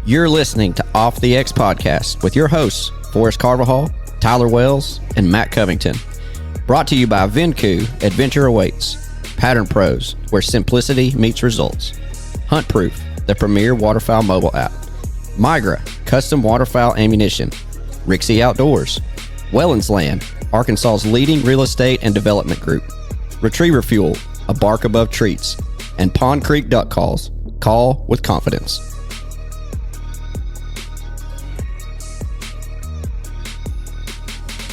You're listening to Off the X Podcast with your hosts, Forrest Carvajal, Tyler Wells, and Matt Covington. Brought to you by Venku, Adventure Awaits, Pattern Pros, where simplicity meets results, Hunt Proof, the premier waterfowl mobile app, Migra, custom waterfowl ammunition, Rixie Outdoors, Wellens Land, Arkansas's leading real estate and development group, Retriever Fuel, a bark above treats, and Pond Creek Duck Calls. Call with confidence.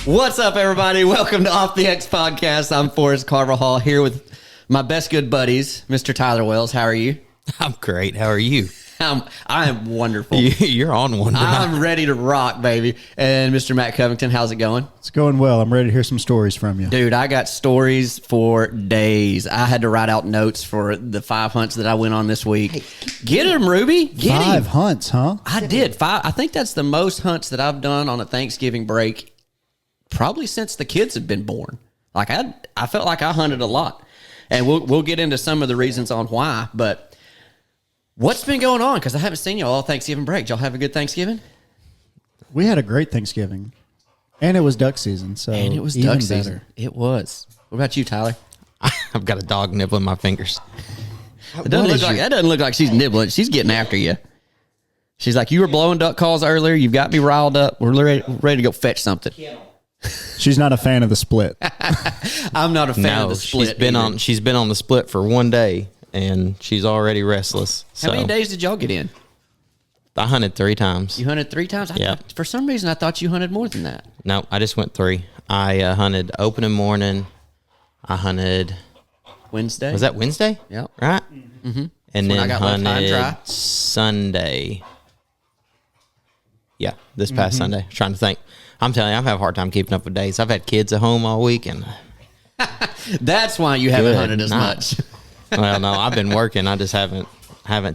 What's up, everybody? Welcome to Off the X Podcast. I'm Forrest Carvajal here with my best good buddies, Mr. Tyler Wells. How are you? I'm great. How are you? I am wonderful. You're on one tonight. I'm ready to rock, baby. And Mr. Matt Covington, how's it going? It's going well. I'm ready to hear some stories from you. Dude, I got stories for days. I had to write out notes for the 5 hunts that I went on this week. Hey, get him, Ruby. Get him. 5 hunts, huh? I did. 5. I think that's the most hunts that I've done on a Thanksgiving break probably since the kids have been born. Like I felt like I hunted a lot. And we'll get into some of the reasons on why, but what's been going on? Because I haven't seen y'all all Thanksgiving break. Did y'all have a good Thanksgiving? We had a great Thanksgiving. And it was duck season, so And it was even duck better. season. It was. What about you, Tyler? I've got a dog nibbling my fingers. That doesn't look like she's nibbling. She's getting after you. She's like, you were blowing duck calls earlier. You've got me riled up. We're ready to go fetch something. She's not a fan of the split. I'm not a fan of the split. She's been on the split for one day, and she's already restless. How many days did y'all get in? I hunted 3 times. You hunted 3 times? Yeah. For some reason, I thought you hunted more than that. No, I just went 3. I hunted opening morning. I hunted Wednesday? Was that Wednesday? Yep. Right? Mm-hmm. And then I got left high and dry. hunted Sunday. Yeah, this past Sunday. I'm trying to think. I'm telling you, I've had a hard time keeping up with days. I've had kids at home all week, and that's why you haven't hunted as much. Well, no, I've been working. I just haven't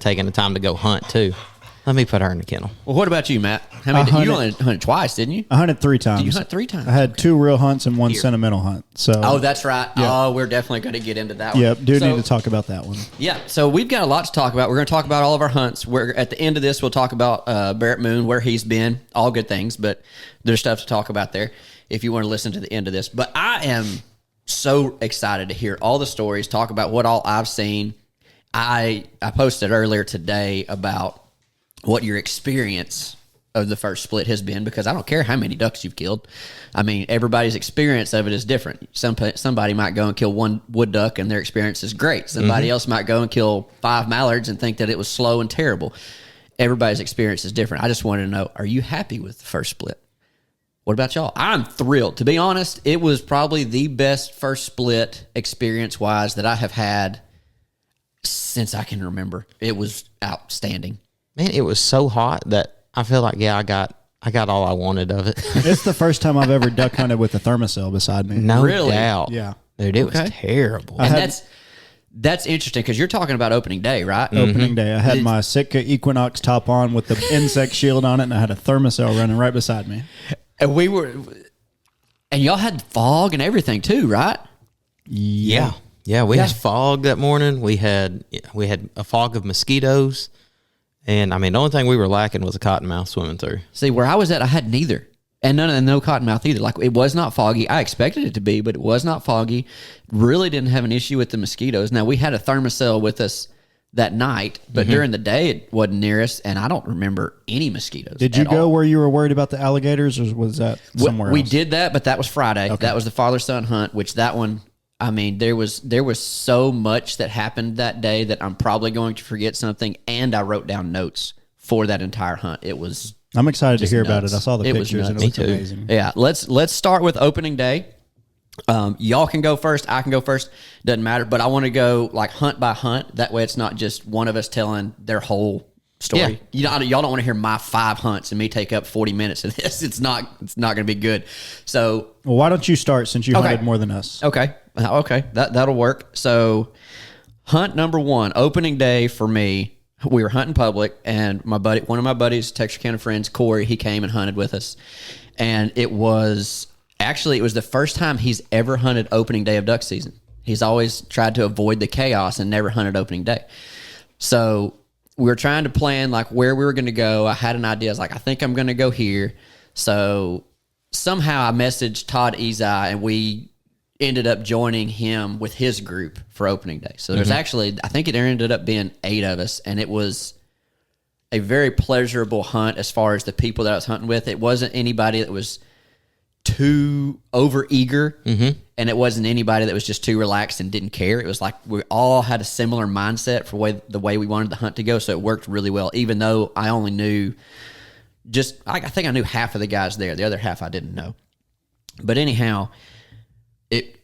taken the time to go hunt too. Let me put her in the kennel. Well, what about you, Matt? How many? You only hunted twice, didn't you? I hunted 3 times. Did you hunt 3 times? I had 2 real hunts and 1 sentimental hunt. So. Oh, that's right. Yeah. Oh, we're definitely going to get into that one. Yep, need to talk about that one. Yeah, so we've got a lot to talk about. We're going to talk about all of our hunts. At the end of this, we'll talk about Barrett Moon, where he's been, all good things, but there's stuff to talk about there if you want to listen to the end of this. But I am so excited to hear all the stories, talk about what all I've seen. I posted earlier today about what your experience of the first split has been, because I don't care how many ducks you've killed. I mean, everybody's experience of it is different. Somebody might go and kill 1 wood duck and their experience is great. Somebody else might go and kill 5 mallards and think that it was slow and terrible. Everybody's experience is different. I just wanted to know, are you happy with the first split? What about y'all? I'm thrilled. To be honest, it was probably the best first split experience-wise that I have had since I can remember. It was outstanding. Man, it was so hot that I feel like, I got all I wanted of it. It's the first time I've ever duck hunted with a thermocell beside me. No Really? doubt. Yeah. Dude, it was terrible. And that's interesting, because you're talking about opening day, right? Opening day. I had my Sitka Equinox top on with the insect shield on it, and I had a thermocell running right beside me. And y'all had fog and everything too, right? Yeah. Yeah, we had fog that morning. We had a fog of mosquitoes. And I mean, the only thing we were lacking was a cottonmouth swimming through. See, where I was at, I had neither. And no cottonmouth either. Like, it was not foggy. I expected it to be, but it was not foggy. Really didn't have an issue with the mosquitoes. Now, we had a thermocell with us that night, but during the day, it wasn't near us, and I don't remember any mosquitoes. Did you go where you were worried about the alligators, or was that somewhere else? We did that, but that was Friday. Okay. That was the father-son hunt, which that one, I mean, there was so much that happened that day that I'm probably going to forget something, and I wrote down notes for that entire hunt. It was I'm excited to hear about nuts. it. I saw the It was pictures, and nuts. it looked Me too. amazing. Yeah, let's start with opening day. Y'all can go first. I can go first. Doesn't matter. But I want to go like hunt by hunt. That way, it's not just one of us telling their whole story. Yeah. Y'all don't want to hear my 5 hunts and me take up 40 minutes of this. It's not going to be good. So, Well, why don't you start, since you hunted more than us? okay, that'll work. So, hunt number 1, opening day for me. We were hunting public, and one of my buddies, Texas County friends, Corey, he came and hunted with us, and it was the first time he's ever hunted opening day of duck season. He's always tried to avoid the chaos and never hunted opening day. So we were trying to plan like where we were going to go. I had an idea. I was like, I think I'm going to go here. So somehow I messaged Todd Ezai, and we ended up joining him with his group for opening day. So there's actually, I think it ended up being 8 of us, and it was a very pleasurable hunt as far as the people that I was hunting with. It wasn't anybody that was too over eager, and it wasn't anybody that was just too relaxed and didn't care. It was like we all had a similar mindset for the way we wanted the hunt to go, so it worked really well, even though I only knew I think I knew half of the guys there. The other half I didn't know. But anyhow,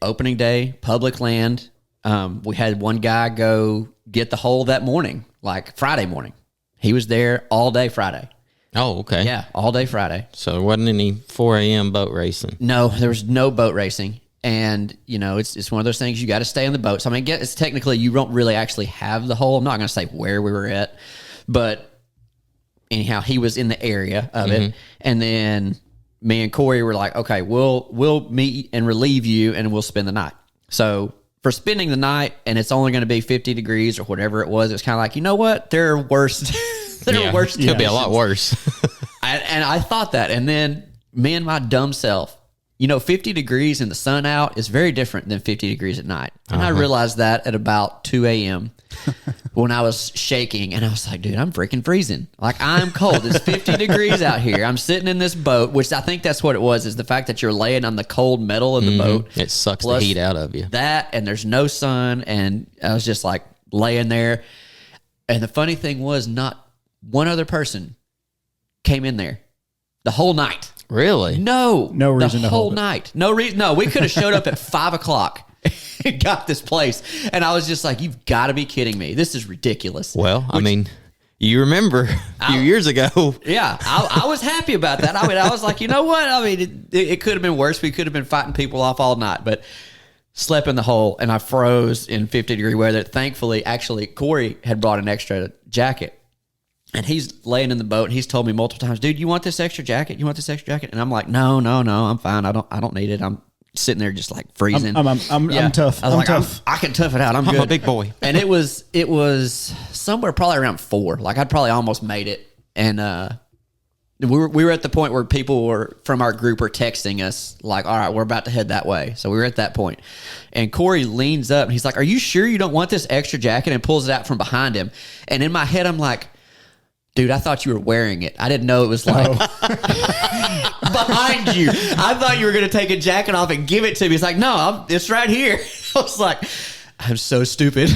opening day, public land. We had one guy go get the hole that morning, like Friday morning. He was there all day Friday. Oh, okay. Yeah, all day Friday. So there wasn't any 4 a.m. boat racing. No, there was no boat racing. And, it's one of those things, you got to stay on the boat. So, I mean, it's technically, you don't really actually have the hole. I'm not going to say where we were at. But anyhow, he was in the area of it. And then me and Corey were like, okay, we'll meet and relieve you, and we'll spend the night. So for spending the night, and it's only going to be 50 degrees or whatever it was kind of like, you know what? There are worse. There are worse. It could be a lot worse. And I thought that. And then me and my dumb self, 50 degrees in the sun out is very different than 50 degrees at night. And I realized that at about 2 a.m. when I was shaking, and I was like, dude, I'm freaking freezing. Like, I'm cold. It's 50 degrees out here. I'm sitting in this boat, which I think that's what it was, is the fact that you're laying on the cold metal of the boat. It sucks the heat out of you. That, and there's no sun, and I was just like laying there. And the funny thing was, not one other person came in there the whole night. Really? No reason the to whole hold it. night. No reason. No, we could have showed up at 5 o'clock and got this place. And I was just like, you've got to be kidding me. This is ridiculous. Well, I mean, you remember a few years ago. Yeah, I was happy about that. I mean, I was like, you know what? I mean, it could have been worse. We could have been fighting people off all night, but slept in the hole, and I froze in 50-degree weather. Thankfully, actually, Corey had brought an extra jacket. And he's laying in the boat, and he's told me multiple times, dude, you want this extra jacket? You want this extra jacket? And I'm like, no, I'm fine. I don't need it. I'm sitting there just like freezing. I'm tough. I'm tough. I can tough it out. I'm good. I'm a big boy. And it was somewhere probably around 4. Like, I'd probably almost made it. And we were at the point where people from our group were texting us like, all right, we're about to head that way. So we were at that point. And Corey leans up, and he's like, are you sure you don't want this extra jacket? And pulls it out from behind him. And in my head, I'm like, dude, I thought you were wearing it. I didn't know it was like behind you. I thought you were going to take a jacket off and give it to me. He's like, no, it's right here. I was like, I'm so stupid.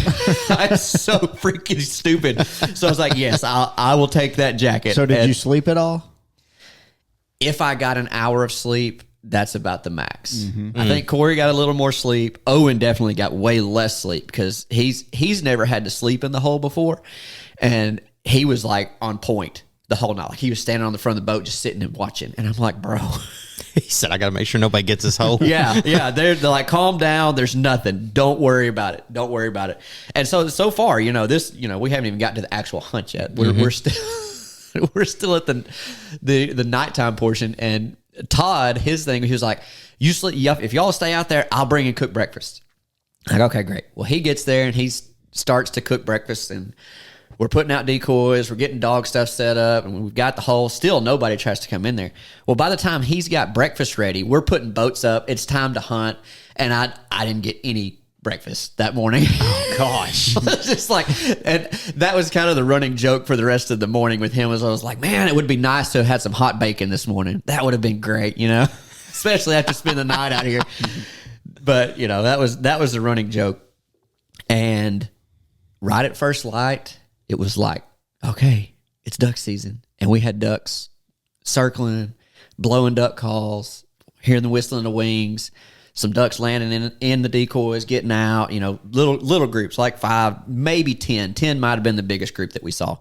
I'm so freaking stupid. So I was like, yes, I will take that jacket. So did you sleep at all? If I got an hour of sleep, that's about the max. I think Corey got a little more sleep. Owen definitely got way less sleep because he's never had to sleep in the hole before. And he was like on point the whole night. Like, he was standing on the front of the boat just sitting and watching. And I'm like, bro. He said, I got to make sure nobody gets this hole. Yeah. They're like, calm down. There's nothing. Don't worry about it. Don't worry about it. And so far, we haven't even gotten to the actual hunt yet. We're still we're still at the nighttime portion. And Todd, his thing, he was like, if y'all stay out there, I'll bring and cook breakfast. I'm like, okay, great. Well, he gets there and he starts to cook breakfast, and we're putting out decoys. We're getting dog stuff set up, and we've got the hole. Still, nobody tries to come in there. Well, by the time he's got breakfast ready, we're putting boats up. It's time to hunt, and I didn't get any breakfast that morning. Oh, gosh. It's just like, and that was kind of the running joke for the rest of the morning with him. Was I was like, man, it would be nice to have had some hot bacon this morning. That would have been great, especially after spending the night out here. But that was the running joke. And right at first light, it was like, okay, it's duck season. And we had ducks circling, blowing duck calls, hearing the whistling of wings, some ducks landing in the decoys, getting out, little groups, like 5, maybe 10. 10 might have been the biggest group that we saw.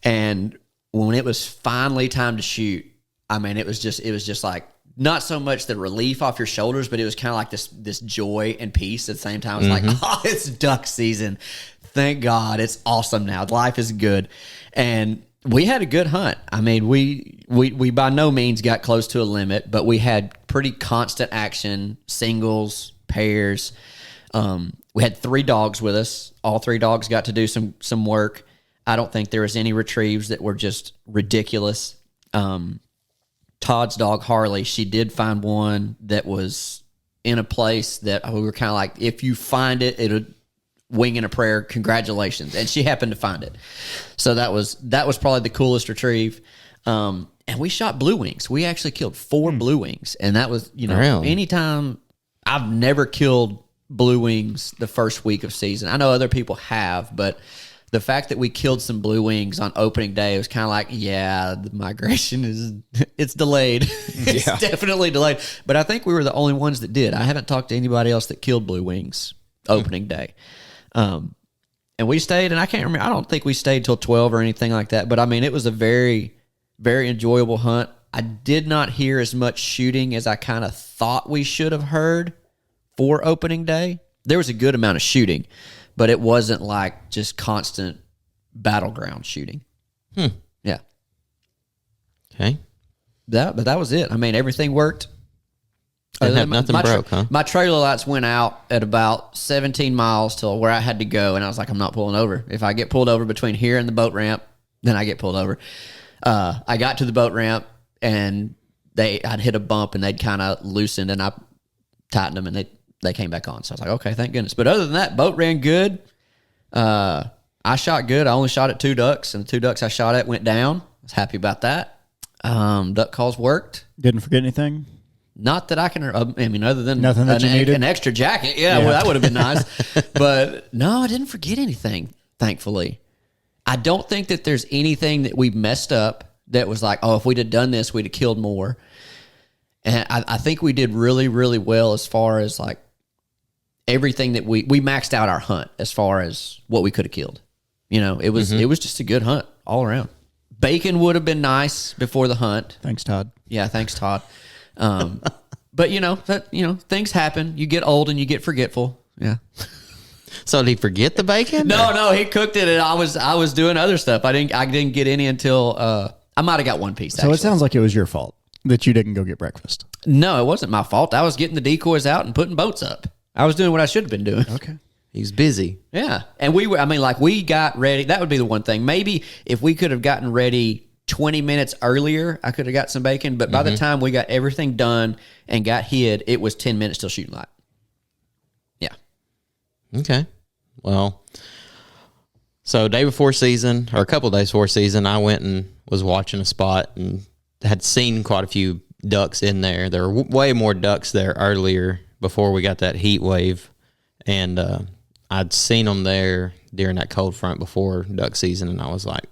And when it was finally time to shoot, I mean, it was just like, not so much the relief off your shoulders, but it was kind of like this joy and peace at the same time. It was like, oh, it's duck season. Thank God. It's awesome now. Life is good. And we had a good hunt. I mean, we by no means got close to a limit, but we had pretty constant action, singles, pairs. We had 3 dogs with us. All 3 dogs got to do some work. I don't think there was any retrieves that were just ridiculous. Todd's dog, Harley, she did find one that was in a place that we were kind of like, if you find it, it'll wing in a prayer, congratulations. And she happened to find it. So that was probably the coolest retrieve. And we shot blue wings. We actually killed 4 blue wings. And that was, Really? anytime, I've never killed blue wings the first week of season. I know other people have, but the fact that we killed some blue wings on opening day was kind of like, yeah, the migration it's delayed. It's definitely delayed. But I think we were the only ones that did. I haven't talked to anybody else that killed blue wings opening day. And we stayed, and I can't remember. I don't think we stayed till 12 or anything like that. But I mean, it was a very, very enjoyable hunt. I did not hear as much shooting as I kind of thought we should have heard for opening day. There was a good amount of shooting, but it wasn't like just constant battleground shooting. Yeah. Okay. But that was it. I mean, everything worked. Nothing broke, huh? My trailer lights went out at about 17 miles till where I had to go, and I was like, I'm not pulling over. If I get pulled over between here and the boat ramp, then I get pulled over. I got to the boat ramp, and I'd hit a bump, and they'd kind of loosened, and I tightened them, and they came back on. So I was like, okay, thank goodness. But other than that, boat ran good. I shot good. I only shot at 2 ducks, and the 2 ducks I shot at went down. I was happy about that. Duck calls worked. Didn't forget anything? Not that I can, I mean, other than nothing that you needed? An extra jacket. Yeah, well, that would have been nice. But no, I didn't forget anything, thankfully. I don't think that there's anything that we messed up that was like, oh, if we'd have done this, we'd have killed more. And I think we did really, really well as far as like everything that we maxed out our hunt as far as what we could have killed. It was just a good hunt all around. Bacon would have been nice before the hunt. Thanks, Todd. Yeah, thanks, Todd. But things happen. You get old and you get forgetful. Yeah. So did he forget the bacon? No, he cooked it, and I was doing other stuff. I didn't get any until I might have got one piece. So actually. it sounds like it was your fault that you didn't go get breakfast. No, it wasn't my fault. I was getting the decoys out and putting boats up. I was doing what I should have been doing. Okay. He's busy. Yeah, and we got ready. That would be the one thing. Maybe if we could have gotten ready 20 minutes earlier, I could have got some bacon. But by the time we got everything done and got hid, it was 10 minutes till shooting light. Yeah. Okay. Well, so day before season, or a couple of days before season, I went and was watching a spot and had seen quite a few ducks in there. There were way more ducks there earlier before we got that heat wave. And I'd seen them there during that cold front before duck season. And I was like,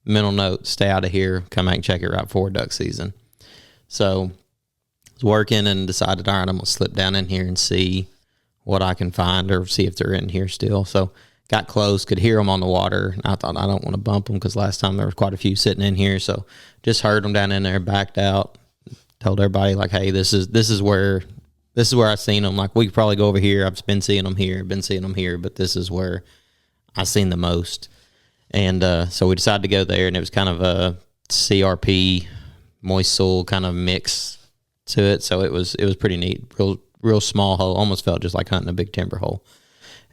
mental note, stay out of here, come back and check it right before duck season. So I was working and decided, all right, I'm going to slip down in here and see what I can find or see if they're in here still. So got close, could hear them on the water. And I thought, I don't want to bump them because last time there was quite a few sitting in here. So just heard them down in there, backed out, told everybody like, hey, this is where I seen them. Like, we could probably go over here. I've been seeing them here, but this is where I seen the most. And so we decided to go there, and it was kind of a CRP, moist soil kind of mix to it. So it was pretty neat. Real small hole. Almost felt just like hunting a big timber hole.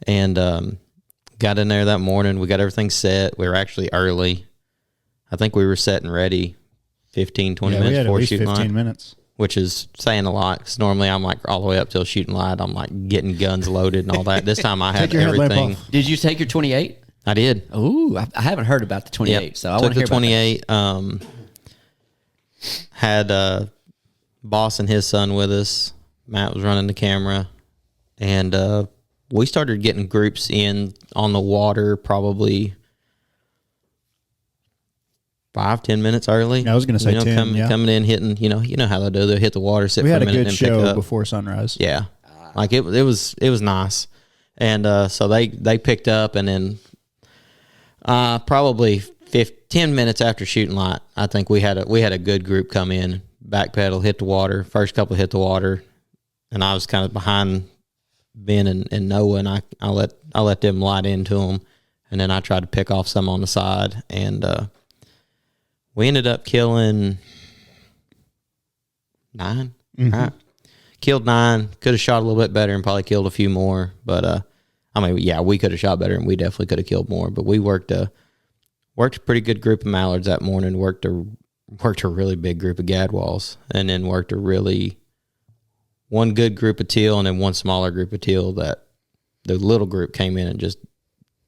And got in there that morning. We got everything set. We were actually early. I think we were set and ready 15, 20 minutes before shooting light. 15 minutes. Which is saying a lot, because normally I'm like all the way up till shooting light. I'm like getting guns loaded and all that. This time I had everything. Did you take your 28? I did. Ooh, I haven't heard about the 28, yep. So I want to hear about the 28. Had Boss and his son with us. Matt was running the camera, and we started getting groups in on the water probably 5-10 minutes early. I was going to say 10. Coming in, hitting. You know how they do. They'll hit the water, sit we for a had minute, a good and pick show up before sunrise. Yeah, like it was nice, and so they picked up, and then probably 10 minutes after shooting light, I think we had a good group come in, backpedal, hit the water. First couple hit the water, and I was kind of behind Ben and Noah, and I let them light into them, and then I tried to pick off some on the side, and we ended up killing 9. Right, killed 9. Could have shot a little bit better and probably killed a few more, but I mean, yeah, we could have shot better, and we definitely could have killed more. But we worked a pretty good group of mallards that morning. Worked a really big group of gadwalls, and then worked one good group of teal, and then one smaller group of teal. That the little group came in and just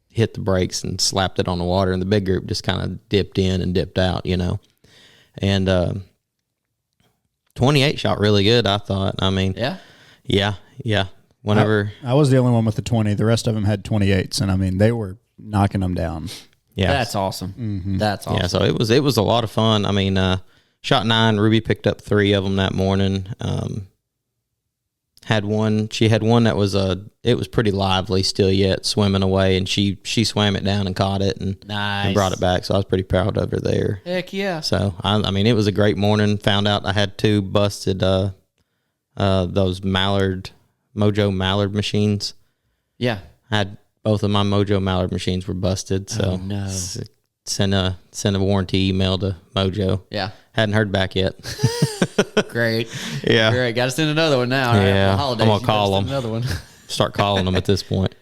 hit the brakes and slapped it on the water, and the big group just kind of dipped in and dipped out, And 28 shot really good, I thought. I mean, yeah. Whenever I was the only one with the 20, the rest of them had 28s, and I mean they were knocking them down. Yeah, that's awesome. Mm-hmm. That's awesome. Yeah, so it was a lot of fun. I mean, shot 9. Ruby picked up 3 of them that morning. She had one that was it was pretty lively still yet, swimming away, and she swam it down and caught it and brought it back. So I was pretty proud of her there. Heck yeah! So I mean, it was a great morning. Found out I had 2 busted those Mojo Mallard machines. Yeah. I had both of my Mojo Mallard machines were busted. So no. Send a warranty email to Mojo. Yeah. Hadn't heard back yet. Great. Yeah. Great. Got to send another one now. Yeah. Right? Holidays, I'm going to call them. Another one. Start calling them at this point.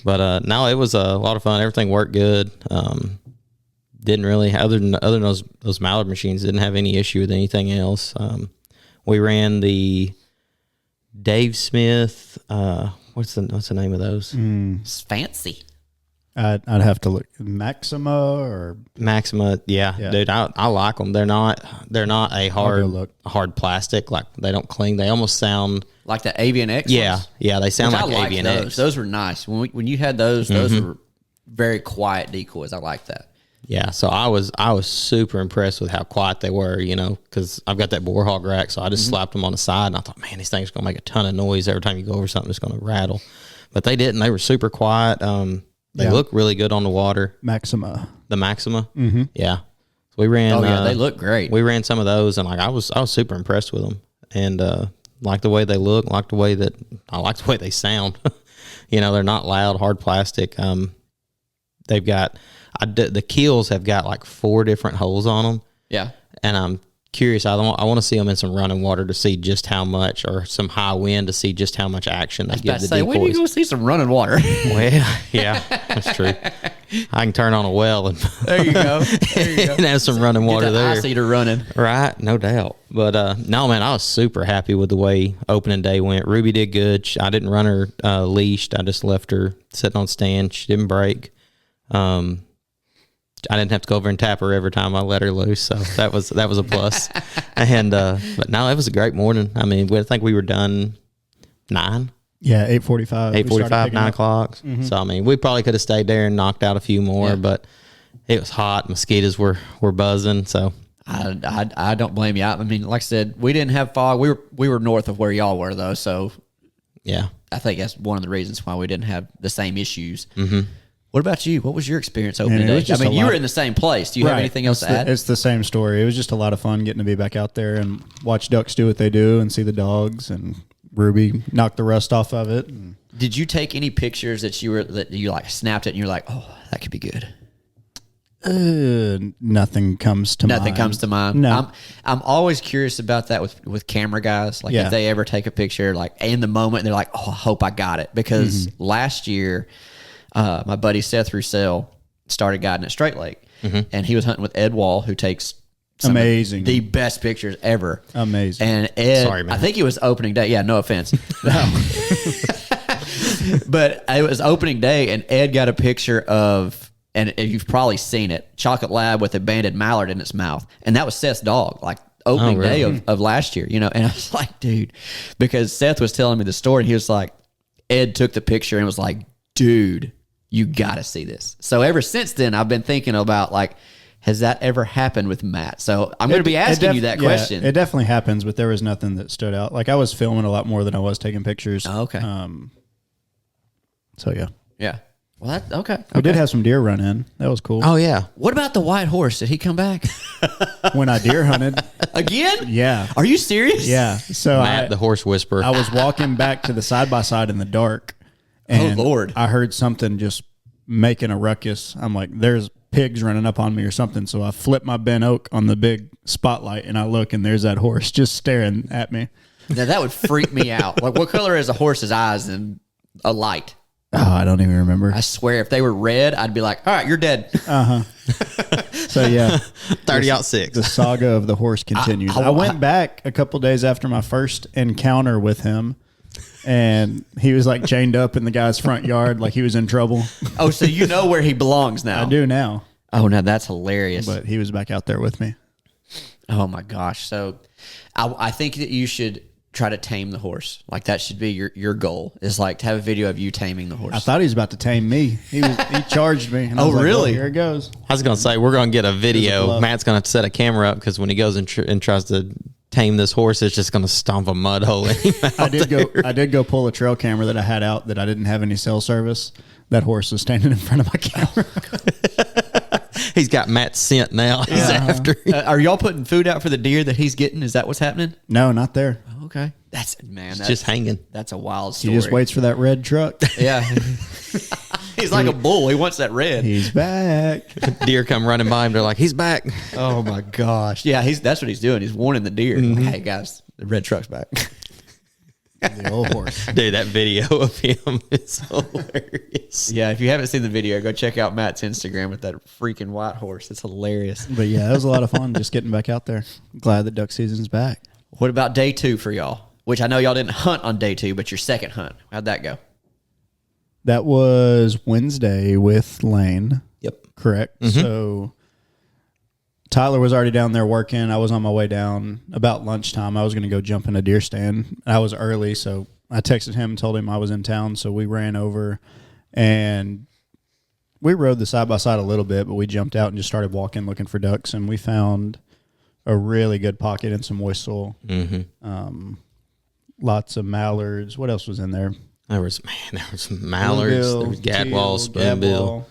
But no, it was a lot of fun. Everything worked good. Didn't really, other than those Mallard machines, didn't have any issue with anything else. We ran the Dave Smith. What's the name of those? It's fancy. I'd have to look. Maxima. Yeah. Dude, I like them. They're not a hard plastic. Like they don't cling. They almost sound like the Avian X. Yeah, ones? yeah. They sound Which like Avian those. X. Those were nice. When you had those were very quiet decoys. I like that. Yeah, so I was super impressed with how quiet they were, because I've got that boar hog rack, so I just slapped them on the side, and I thought, man, these things are going to make a ton of noise every time you go over something. It's going to rattle. But they didn't. They were super quiet. They look really good on the water. Maxima. The Maxima? Mm-hmm. Yeah. So we ran... they look great. We ran some of those, and I was super impressed with them. And like the way they look, I like the way they sound. They're not loud, hard plastic. They've got... the keels have got like 4 different holes on them. Yeah. And I'm curious. I want to see them in some running water to see just how much, or some high wind to see just how much action they give the decoys. When do you go see some running water? Well, yeah, that's true. I can turn on a well and there you go. And have some running water there. Ice eater running. Right, no doubt. But no, man, I was super happy with the way opening day went. Ruby did good. I didn't run her leashed. I just left her sitting on stand. She didn't break. I didn't have to go over and tap her every time I let her loose, so that was a plus. And but no, it was a great morning. I mean, I think we were done 9. Yeah, 8:45. 8:45, 9 o'clock. Mm-hmm. So I mean, we probably could have stayed there and knocked out a few more, but it was hot. Mosquitoes were buzzing. So I don't blame you. I mean, like I said, we didn't have fog. We were north of where y'all were though, so yeah, I think that's one of the reasons why we didn't have the same issues. Mm-hmm. What about you? What was your experience opening day? I mean, you were in the same place. Do you have anything else to add? It's the same story. It was just a lot of fun getting to be back out there and watch ducks do what they do and see the dogs, and Ruby knock the rust off of it. Did you take any pictures that you like snapped it and you're like, oh, that could be good? Nothing comes to mind. Nothing comes to mind. No. I'm always curious about that with camera guys. Like if they ever take a picture, like in the moment, they're like, oh, I hope I got it. Because last year, my buddy Seth Roussel started guiding at Straight Lake, and he was hunting with Ed Wall, who takes amazing, the best pictures ever. Amazing. And Ed, sorry, man. I think it was opening day. Yeah, no offense. But it was opening day, and Ed got a picture of, and you've probably seen it, Chocolate Lab with a banded mallard in its mouth, and that was Seth's dog. Like opening day of last year, And I was like, dude, because Seth was telling me the story, and he was like, Ed took the picture and was like, dude, you got to see this. So ever since then, I've been thinking about, like, has that ever happened with Matt? So I'm going to be asking you that question. It definitely happens, but there was nothing that stood out. Like, I was filming a lot more than I was taking pictures. Oh, okay. So, yeah. Yeah. Well, okay. We did have some deer run in. That was cool. Oh, yeah. What about the white horse? Did he come back? When I deer hunted. Again? Yeah. Are you serious? Yeah. So Matt, the horse whisperer. I was walking back to the side-by-side in the dark. And Lord. I heard something just making a ruckus. I'm like, there's pigs running up on me or something. So I flip my Ben Oak on the big spotlight, and I look, and there's that horse just staring at me. Now, that would freak me out. Like, what color is a horse's eyes in a light? Oh, I don't even remember. I swear, if they were red, I'd be like, all right, you're dead. So yeah, 30 out 6. the saga of the horse continues. I went back a couple days after my first encounter with him, and he was like chained up in the guy's front yard, like he was in trouble. Oh, so you know where he belongs now. I do now, Oh, now that's hilarious. but he was back out there with me. Oh my gosh. So I think that you should try to tame the horse. Like that should be your goal, is like to have a video of you taming the horse. I thought he was about to tame me. He charged me. And I Oh, was like, really? well, here it goes. I was going to say, we're going to get a video. bluff. Matt's going to set a camera up because when he goes and tries to tame this horse, it's just going to stomp a mud hole in him. I did go pull a trail camera that I had out that I didn't have any cell service. That horse was standing in front of my camera. He's got Matt's scent now. He's after him. Are y'all putting food out for the deer that he's getting? Is that what's happening? No, not there. Okay. That's Just hanging. That's a wild story. He just waits for that red truck. Yeah. He's like a bull. He wants that red. He's back. Deer come running by him. They're like, he's back. Oh my gosh. Yeah, that's what he's doing. He's warning the deer. Like, hey guys, the red truck's back. The old horse. Dude, that video of him is hilarious. Yeah, if you haven't seen the video, go check out Matt's Instagram with that freaking white horse. It's hilarious. But yeah, it was a lot of fun just getting back out there. Glad that duck season's back. What about day 2 for y'all? Which I know y'all didn't hunt on day 2, but your second hunt. How'd that go? That was Wednesday with Lane. Yep. Correct. So Tyler was already down there working. I was on my way down about lunchtime. I was going to go jump in a deer stand. I was early, so I texted him and told him I was in town. So we ran over and we rode the side by side a little bit, but we jumped out and just started walking looking for ducks. And we found a really good pocket in some moist soil. Lots of mallards. What else was in there? There was mallards, there was gadwall, spoonbill.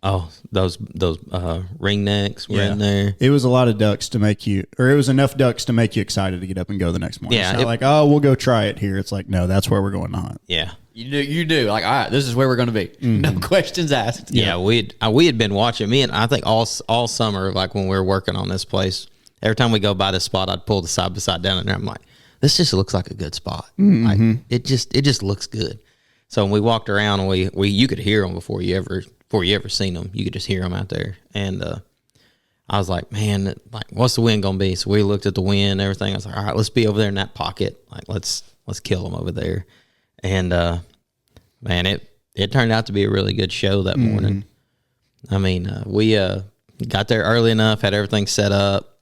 Oh, those ringnecks were in there. It was a lot of ducks to make you, or it was enough ducks to make you excited to get up and go the next morning. Yeah, It's not like, oh, we'll go try it here. It's like, no, that's where we're going to hunt. Yeah. You do. Like, all right, this is where we're going to be. No questions asked. Yeah, we had been watching. Me and I think all summer, like when we were working on this place, every time we go by this spot, I'd pull the side by side down in there. I'm like, this just looks like a good spot. Like, it just looks good. So when we walked around, and we you could hear them before you ever seen them. You could just hear them out there. And I was like, man, like, what's the wind gonna be? So we looked at the wind and everything. I was like, all right, let's be over there in that pocket. Like, let's kill them over there. And man, it turned out to be a really good show that morning. I mean, we got there early enough, had everything set up.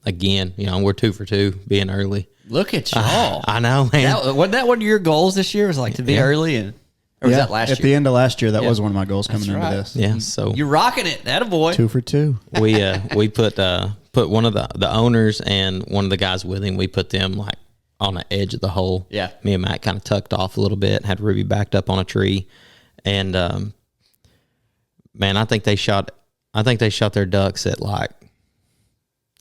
Again, we're 2 for 2 being early. Look at y'all. I know, man. Wasn't that one of your goals this year? Was like to be early, or was that last year? At the end of last year, that was one of my goals coming into this. Yeah, so You're rocking it, attaboy. 2 for 2. we put one of the owners and one of the guys with him. We put them like on the edge of the hole. Yeah. Me and Matt kind of tucked off a little bit. Had Ruby backed up on a tree, and man, I think they shot their ducks at like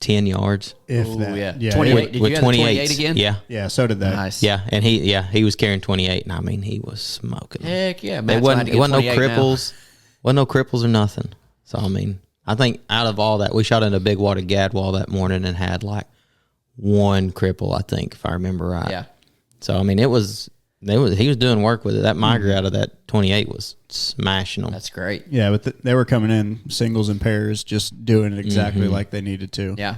10 yards. If Ooh, that. yeah. 28. Did you have the 28 again? Yeah. Yeah, so did that. Nice. Yeah, and he was carrying 28, and I mean he was smoking. Heck yeah. It Matt's wasn't gonna no have to get 28 now. cripples. Wasn't no cripples or nothing. So I mean, I think out of all that, we shot in a big water gadwall that morning and had like one cripple, I think, if I remember right. Yeah. So I mean, he was doing work with it. That migrant out of that 28 was smashing them. That's great. Yeah, but they were coming in singles and pairs, just doing it exactly like they needed to. Yeah.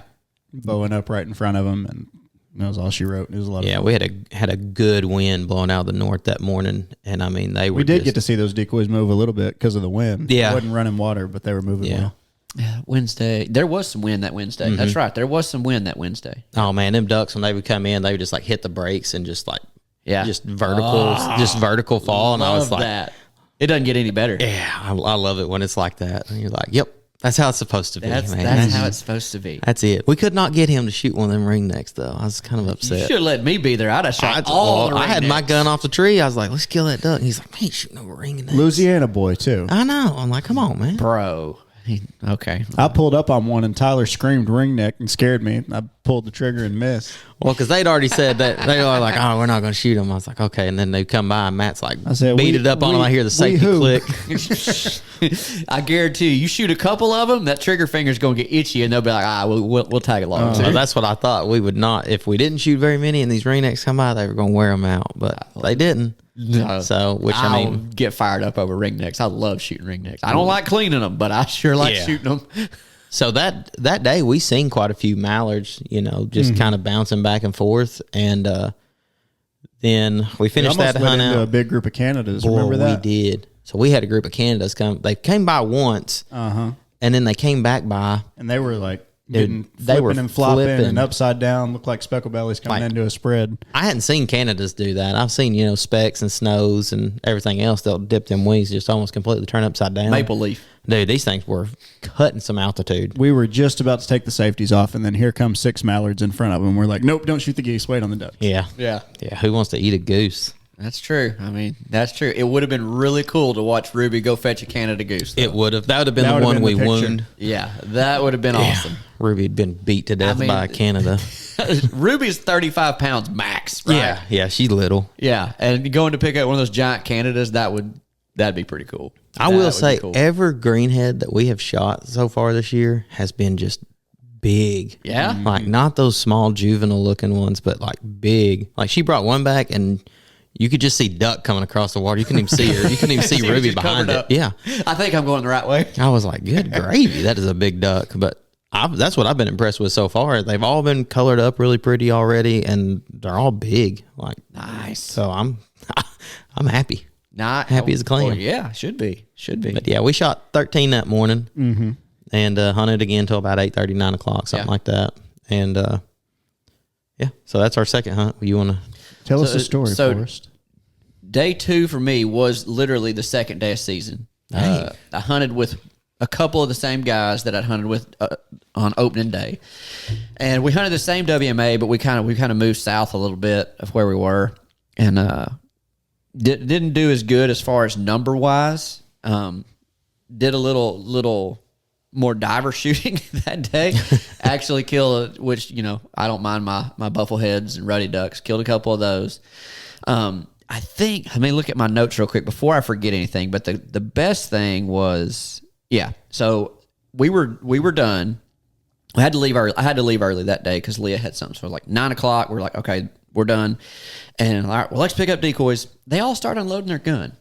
Bowing up right in front of them, and that was all she wrote. It was a lot of fun. We had a good wind blowing out of the north that morning, and I mean We did get to see those decoys move a little bit because of the wind. Yeah. It wasn't running water, but they were moving well. Yeah, Wednesday. There was some wind that Wednesday. That's right. There was some wind that Wednesday. Oh man, them ducks when they would come in, they would just like hit the brakes and just like just vertical fall, and I was like, that. It doesn't get any better. yeah, I love it when it's like that. And you're like, yep, that's how it's supposed to be, That's man. how it's supposed to be. That's it. We could not get him to shoot one of them ringnecks though. I was kind of You upset. should have let me be there. I'd have shot all the I had ringnecks. my gun off the tree. I was like, let's kill that duck. And he's like, man, you shoot no ringneck. Louisiana boy, too. I know. I'm like, come on, man. Bro. Okay. I pulled up on one, and Tyler screamed ringneck and scared me. I pulled the trigger and missed. Well, because they'd already said that. They were like, oh, we're not going to shoot them. I was like, okay. And then they come by and Matt's like, I said, beat it up on him. I hear the safety click. I guarantee you shoot a couple of them, that trigger finger's going to get itchy, and they'll be like, we'll tag along. So that's what I thought. We would not, if we didn't shoot very many and these ringnecks come by, they were going to wear them out. But they didn't. No. So, which I mean, get fired up over ringnecks. I love shooting ringnecks. I don't like cleaning them, but I sure like shooting them. So that day we seen quite a few mallards, just kind of bouncing back and forth, and then we finished that hunt out. A big group of Canadas. Boy, remember that? We did. So we had a group of Canadas come. They came by once, and then they came back by, and they were like they flipping were and flopping flipping. and upside down, looked like speckle bellies coming into a spread. I hadn't seen Canadas do that. I've seen specks and snows and everything else. They'll dip them wings just almost completely turn upside down. Maple leaf. Dude, these things were cutting some altitude. We were just about to take the safeties off, and then here come 6 mallards in front of them. We're like, nope, don't shoot the geese. Wait on the ducks. Yeah. Who wants to eat a goose? That's true. I mean, that's true. It would have been really cool to watch Ruby go fetch a Canada goose, though. It would have. That would have been the one we wound. Yeah, that would have been awesome. Ruby had been beat to death by Canada. Ruby's 35 pounds max, right? Yeah, she's little. Yeah, and going to pick up one of those giant Canadas, that'd be pretty cool. I will say, every greenhead that we have shot so far this year has been just big. Yeah? Like, not those small juvenile looking ones, but like big. Like, she brought one back and you could just see duck coming across the water. You couldn't even see her. You couldn't even see Ruby behind it. Yeah. I think I'm going the right way. I was like, good gravy. That is a big duck. But that's what I've been impressed with so far. They've all been colored up really pretty already, and they're all big. Like, nice. So I'm happy. Not happy as a clam. Well, yeah, should be. But yeah, we shot 13 that morning and hunted again till about 8:30, 9 o'clock, something like that. And so that's our second hunt. You want to tell us the story first? Day 2 for me was literally the second day of season. I hunted with a couple of the same guys that I'd hunted with on opening day, and we hunted the same WMA, but we kind of moved south a little bit of where we were, and didn't do as good as far as number wise. Did a little more diver shooting that day. Actually killed, which I don't mind my buffle heads and ruddy ducks. Killed a couple of those. I think, let me look at my notes real quick before I forget anything, but the best thing was, so we were done. I had to leave early that day because Leah had something. So like 9 o'clock, we're like, okay, we're done. And all right, well, let's pick up decoys. They all start unloading their gun.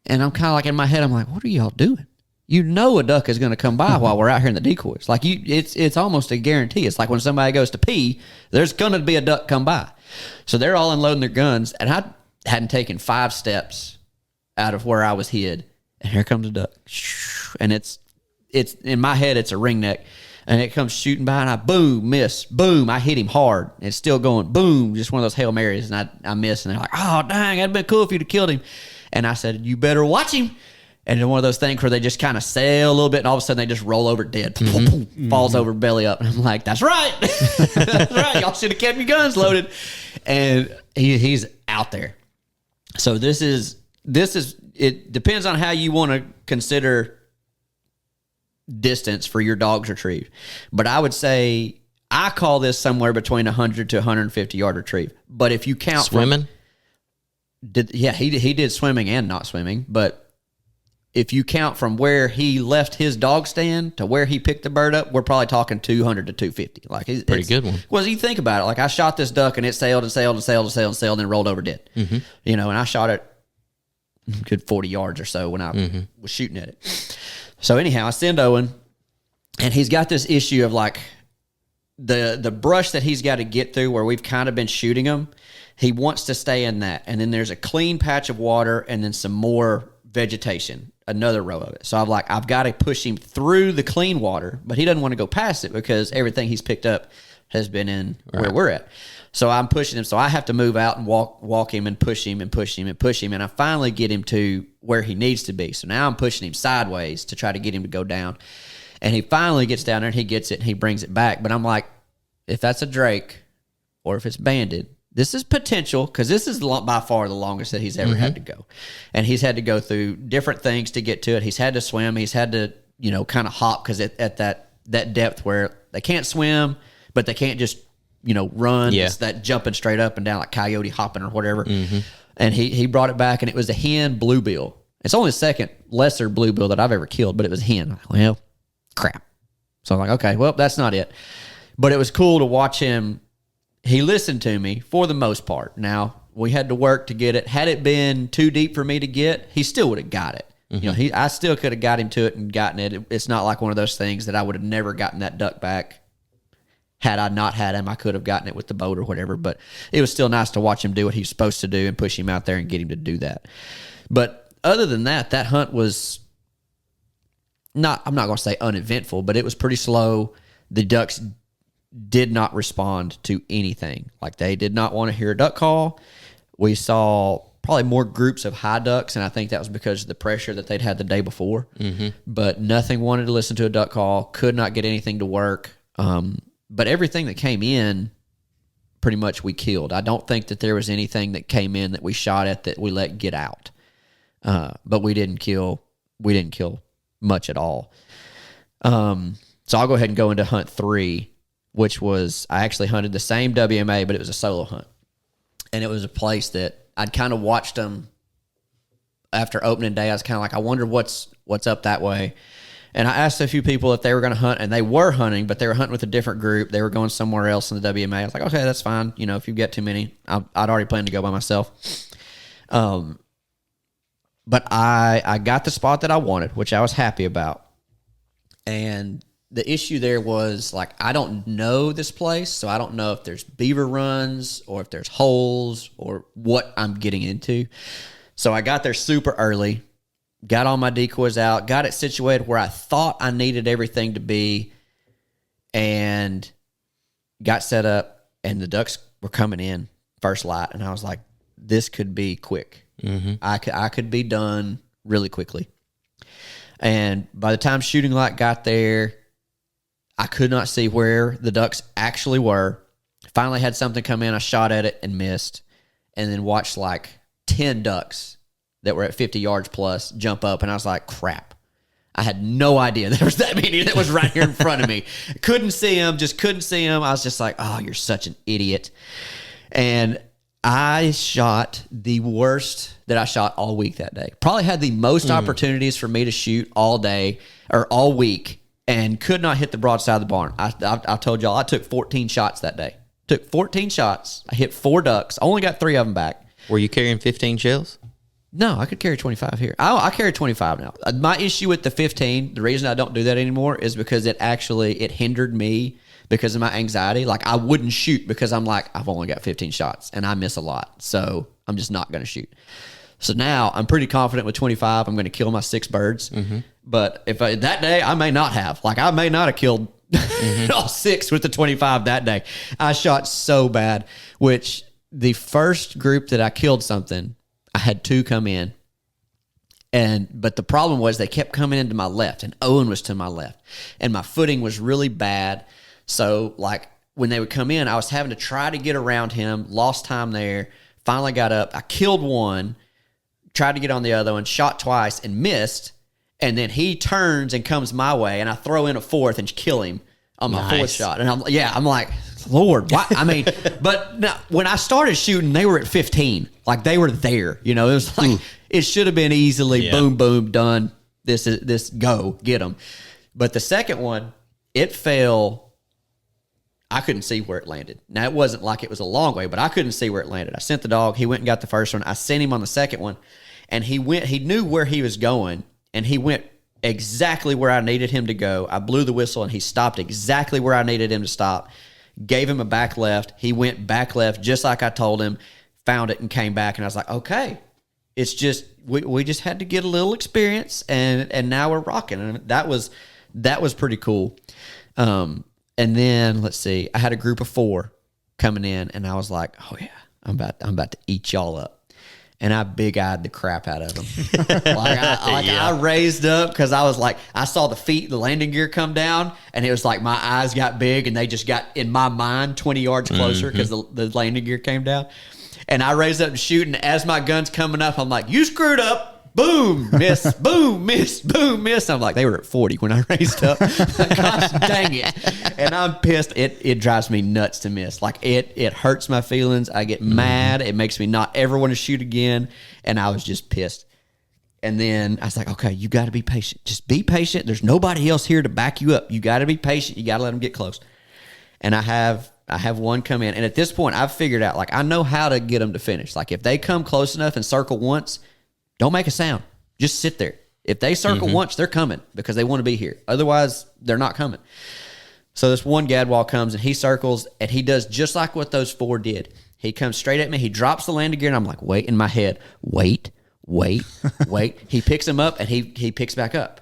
And I'm kind of like, in my head, I'm like, what are y'all doing? A duck is going to come by while we're out here in the decoys. Like it's almost a guarantee. It's like when somebody goes to pee, there's going to be a duck come by. So they're all unloading their guns. And I hadn't taken 5 steps out of where I was hid, and here comes a duck, and it's in my head, it's a ringneck, and it comes shooting by, and I boom, miss, boom, I hit him hard, and it's still going, boom, just one of those Hail Marys, and I miss, and they're like, oh dang, that'd been cool if you'd have killed him, and I said, you better watch him. And it's one of those things where they just kind of sail a little bit, and all of a sudden they just roll over dead, falls over belly up. And I'm like, that's right. That's right. Y'all should have kept your guns loaded. And he's out there. So this is it depends on how you want to consider distance for your dog's retrieve. But I would say I call this somewhere between 100 to 150 yard retrieve. But if you count swimming, he did swimming and not swimming. But if you count from where he left his dog stand to where he picked the bird up, we're probably talking 200 to 250. Like it's pretty good one. Well, you think about it, like I shot this duck and it sailed and sailed and sailed and sailed and sailed and then rolled over dead. And I shot it good 40 yards or so when I was shooting at it. So anyhow, I send Owen, and he's got this issue of like the brush that he's got to get through where we've kind of been shooting him. He wants to stay in that, and then there's a clean patch of water and then some more vegetation, another row of it. So I've got to push him through the clean water, but he doesn't want to go past it because everything he's picked up has been in where we're at. So I'm pushing him. So I have to move out and walk him and push him and push him and push him. And I finally get him to where he needs to be. So now I'm pushing him sideways to try to get him to go down. And he finally gets down there and he gets it and he brings it back. But I'm like, if that's a drake or if it's banded, this is potential, because this is by far the longest that he's ever had to go. And he's had to go through different things to get to it. He's had to swim. He's had to, kind of hop, because at that depth where they can't swim, but they can't just run. Yeah. It's that jumping straight up and down like coyote hopping or whatever. And he brought it back, and it was a hen bluebill. It's only the second lesser bluebill that I've ever killed, but it was a hen. Well, crap. So I'm like, okay, well, that's not it. But it was cool to watch him. He listened to me for the most part. Now, we had to work to get it. Had it been too deep for me to get, he still would have got it. I still could have got him to it and gotten it. It's not like one of those things that I would have never gotten that duck back. Had I not had him, I could have gotten it with the boat or whatever. But it was still nice to watch him do what he's supposed to do and push him out there and get him to do that. But other than that, that hunt was I'm not going to say uneventful, but it was pretty slow. The ducks did not respond to anything. Like, they did not want to hear a duck call. We saw probably more groups of high ducks, and I think that was because of the pressure that they'd had the day before. But nothing wanted to listen to a duck call, could not get anything to work. But everything that came in, pretty much we killed. I don't think that there was anything that came in that we shot at that we let get out. But we didn't kill much at all. So I'll go ahead and go into hunt 3, which was, I actually hunted the same WMA, but it was a solo hunt. And it was a place that I'd kind of watched them after opening day. I was kind of like, I wonder what's up that way. And I asked a few people if they were going to hunt, and they were hunting, but they were hunting with a different group. They were going somewhere else in the WMA. I was like, okay, that's fine. If you get too many, I'd already planned to go by myself. But I got the spot that I wanted, which I was happy about. And the issue there was, like, I don't know this place, so I don't know if there's beaver runs or if there's holes or what I'm getting into. So I got there super early. Got all my decoys out, got it situated where I thought I needed everything to be, and got set up, and the ducks were coming in first light, and I was like, this could be quick. I could be done really quickly. And by the time shooting light got there, I could not see where the ducks actually were. Finally had something come in, I shot at it and missed, and then watched like 10 ducks that were at 50 yards plus jump up, and I was like, crap. I had no idea there was that many that was right here in front of me. Couldn't see them, just couldn't see them. I was just like, oh, you're such an idiot. And I shot the worst that I shot all week that day. Probably had the most opportunities for me to shoot all day or all week, and could not hit the broadside of the barn. I told y'all I took 14 shots that day. Took 14 shots. I hit 4 ducks. I only got 3 of them back. Were you carrying 15 shells? No, I could carry 25 here. I carry 25 now. My issue with the 15, the reason I don't do that anymore is because it hindered me because of my anxiety. Like, I wouldn't shoot because I'm like, I've only got 15 shots and I miss a lot. So I'm just not going to shoot. So now I'm pretty confident with 25. I'm going to kill my 6 birds. But that day, I may not have. Like, I may not have killed all 6 with the 25 that day. I shot so bad, which the first group that I killed something, I had 2 come in, but the problem was they kept coming into my left, and Owen was to my left, and my footing was really bad. So, like, when they would come in, I was having to try to get around him, lost time there, finally got up. I killed one, tried to get on the other one, shot twice and missed, and then he turns and comes my way, and I throw in a 4th and kill him on my 4th shot. And I'm like, Lord, why? I mean, but now, when I started shooting, they were at 15. Like, they were there. It was like, it should have been easily boom, boom, done. This go, get them. But the second one, it fell. I couldn't see where it landed. Now, it wasn't like it was a long way, but I couldn't see where it landed. I sent the dog. He went and got the first one. I sent him on the second one, and he knew where he was going, and he went exactly where I needed him to go. I blew the whistle, and he stopped exactly where I needed him to stop. Gave him a back left. He went back left just like I told him, found it and came back. And I was like, okay, it's just, we just had to get a little experience, and now we're rocking. And that was pretty cool. And then let's see, I had a group of 4 coming in, and I was like, oh yeah, I'm about to eat y'all up. And I big-eyed the crap out of them. I raised up because I was like, I saw the landing gear come down, and it was like my eyes got big, and they just got, in my mind, 20 yards closer because the landing gear came down. And I raised up and shooting. As my gun's coming up, I'm like, you screwed up. boom, miss, boom, miss, boom, miss. I'm like, they were at 40 when I raised up. Gosh dang it. And I'm pissed. It drives me nuts to miss. Like it hurts my feelings. I get mad. It makes me not ever want to shoot again. And I was just pissed. And then I was like, okay, you got to be patient. Just be patient. There's nobody else here to back you up. You got to be patient. You got to let them get close. And I have one come in. And at this point, I've figured out, like, I know how to get them to finish. Like, if they come close enough and circle once, don't make a sound. Just sit there. If they circle once, they're coming because they want to be here. Otherwise, they're not coming. So this one gadwall comes and he circles and he does just like what those 4 did. He comes straight at me. He drops the landing gear and I'm like, wait, in my head, wait. He picks him up and he picks back up.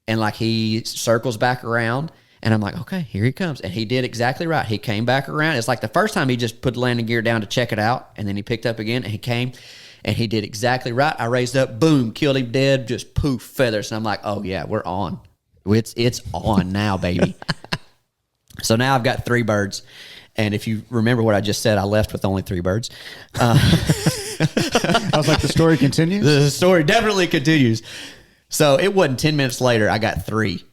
And like he circles back around and I'm like, okay, here he comes. And he did exactly right. He came back around. It's like the first time he just put the landing gear down to check it out. And then he picked up again and he came and he did exactly right. I raised up, boom, killed him dead, just poof, feathers. And I'm like, oh yeah, we're on. It's on now, baby. So now I've got 3 birds. And if you remember what I just said, I left with only 3 birds. I was like, the story continues? The story definitely continues. So it wasn't 10 minutes later, I got 3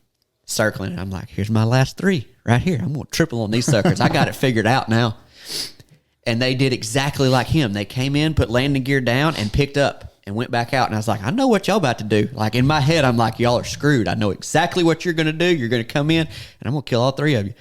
circling. And I'm like, here's my last 3 right here. I'm going to triple on these suckers. I got it figured out now. And they did exactly like him. They came in, put landing gear down, and picked up and went back out. And I was like, I know what y'all about to do. Like in my head, I'm like, y'all are screwed. I know exactly what you're going to do. You're going to come in, and I'm going to kill all 3 of you.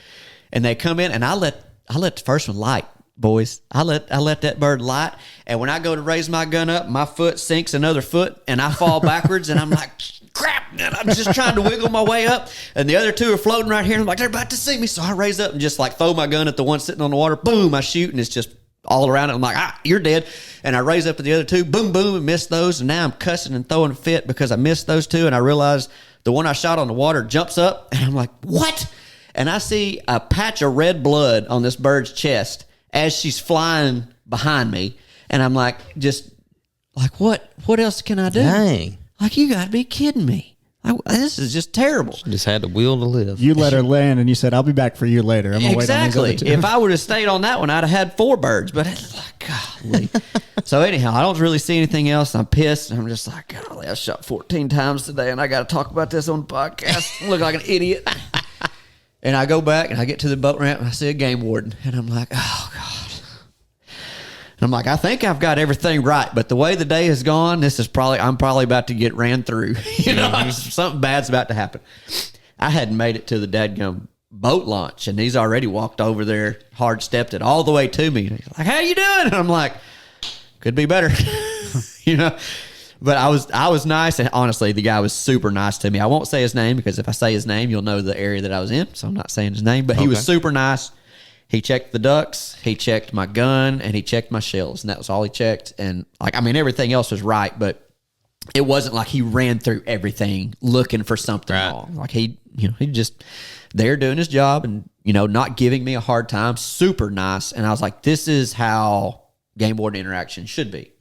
And they come in, and I let the first one light. Boys, I let that bird light, and when I go to raise my gun up, my foot sinks another foot, and I fall backwards, and I'm like, crap, and I'm just trying to wiggle my way up, and the other 2 are floating right here, and I'm like, they're about to see me, so I raise up and just like throw my gun at the one sitting on the water, boom, I shoot, and it's just all around it. I'm like, you're dead, and I raise up at the other 2, boom, boom, and miss those, and now I'm cussing and throwing a fit because I missed those 2, and I realize the one I shot on the water jumps up, and I'm like, what? And I see a patch of red blood on this bird's chest as she's flying behind me. And I'm like, just like, what else can I do? Dang. Like, you got to be kidding me. This is just terrible. Just had the will to live. You let her land and you said, I'll be back for you later. I'm going to wait on these other 2. If I would have stayed on that one, I'd have had 4 birds. But it's like, golly. So anyhow, I don't really see anything else. I'm pissed. I'm just like, golly, I shot 14 times today and I got to talk about this on the podcast. I look like an idiot. And I go back and I get to the boat ramp and I see a game warden. And I'm like, oh, God. And I'm like, I think I've got everything right. But the way the day has gone, I'm probably about to get ran through. Something bad's about to happen. I hadn't made it to the dadgum boat launch. And he's already walked over there, hard stepped it all the way to me. And he's like, how you doing? And I'm like, could be better. But I was nice, and honestly, the guy was super nice to me. I won't say his name because if I say his name, you'll know the area that I was in. So I'm not saying his name, but he was super nice. He checked the ducks, he checked my gun, and he checked my shells, and that was all he checked. And everything else was right, but it wasn't like he ran through everything looking for something wrong. Like he just there doing his job and not giving me a hard time. Super nice, and I was like, this is how game warden interaction should be.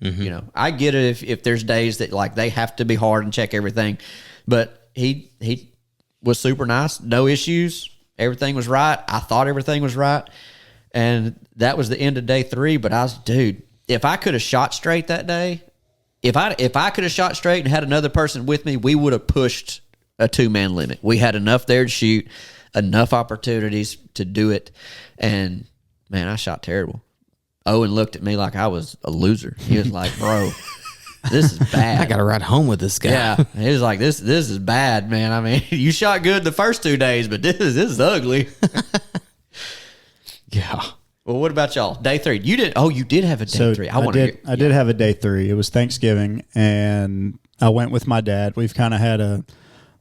I get it if there's days that like they have to be hard and check everything, but he was super nice, no issues, everything was right. I thought everything was right, and that was the end of day 3. But if I could have shot straight that day, if I could have shot straight and had another person with me, we would have pushed a 2-man limit. We had enough there to shoot, enough opportunities to do it, and man, I shot terrible. Owen looked at me like I was a loser. He was like, bro, this is bad. I got to ride home with this guy. Yeah. He was like, this is bad, man. I mean, you shot good the first 2 days, but this is ugly. Yeah. Well, what about y'all? Day 3. You did have a day 3. I did have a day 3. It was Thanksgiving, and I went with my dad. We've kind of had a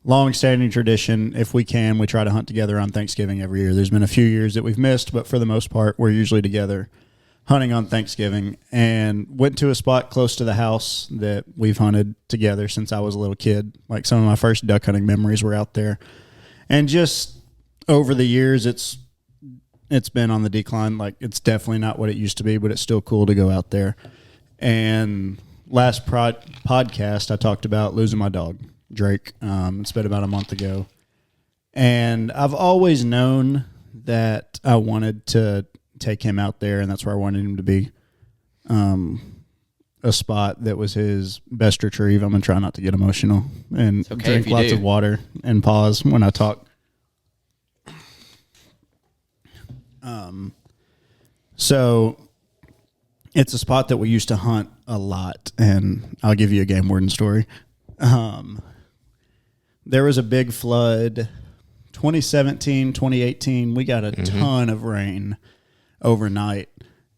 long-standing tradition. If we can, we try to hunt together on Thanksgiving every year. There's been a few years that we've missed, but for the most part, we're usually together hunting on Thanksgiving, and went to a spot close to the house that we've hunted together since I was a little kid. Like some of my first duck hunting memories were out there. And just over the years, it's been on the decline. Like it's definitely not what it used to be, but it's still cool to go out there. And last podcast, I talked about losing my dog, Drake. It's been about a month ago. And I've always known that I wanted to take him out there, and that's where I wanted him to be. a spot that was his best retrieve. I'm going to try not to get emotional and drink lots of water and pause when I talk. So it's a spot that we used to hunt a lot, and I'll give you a game warden story. There was a big flood 2017, 2018. We got a ton of rain overnight,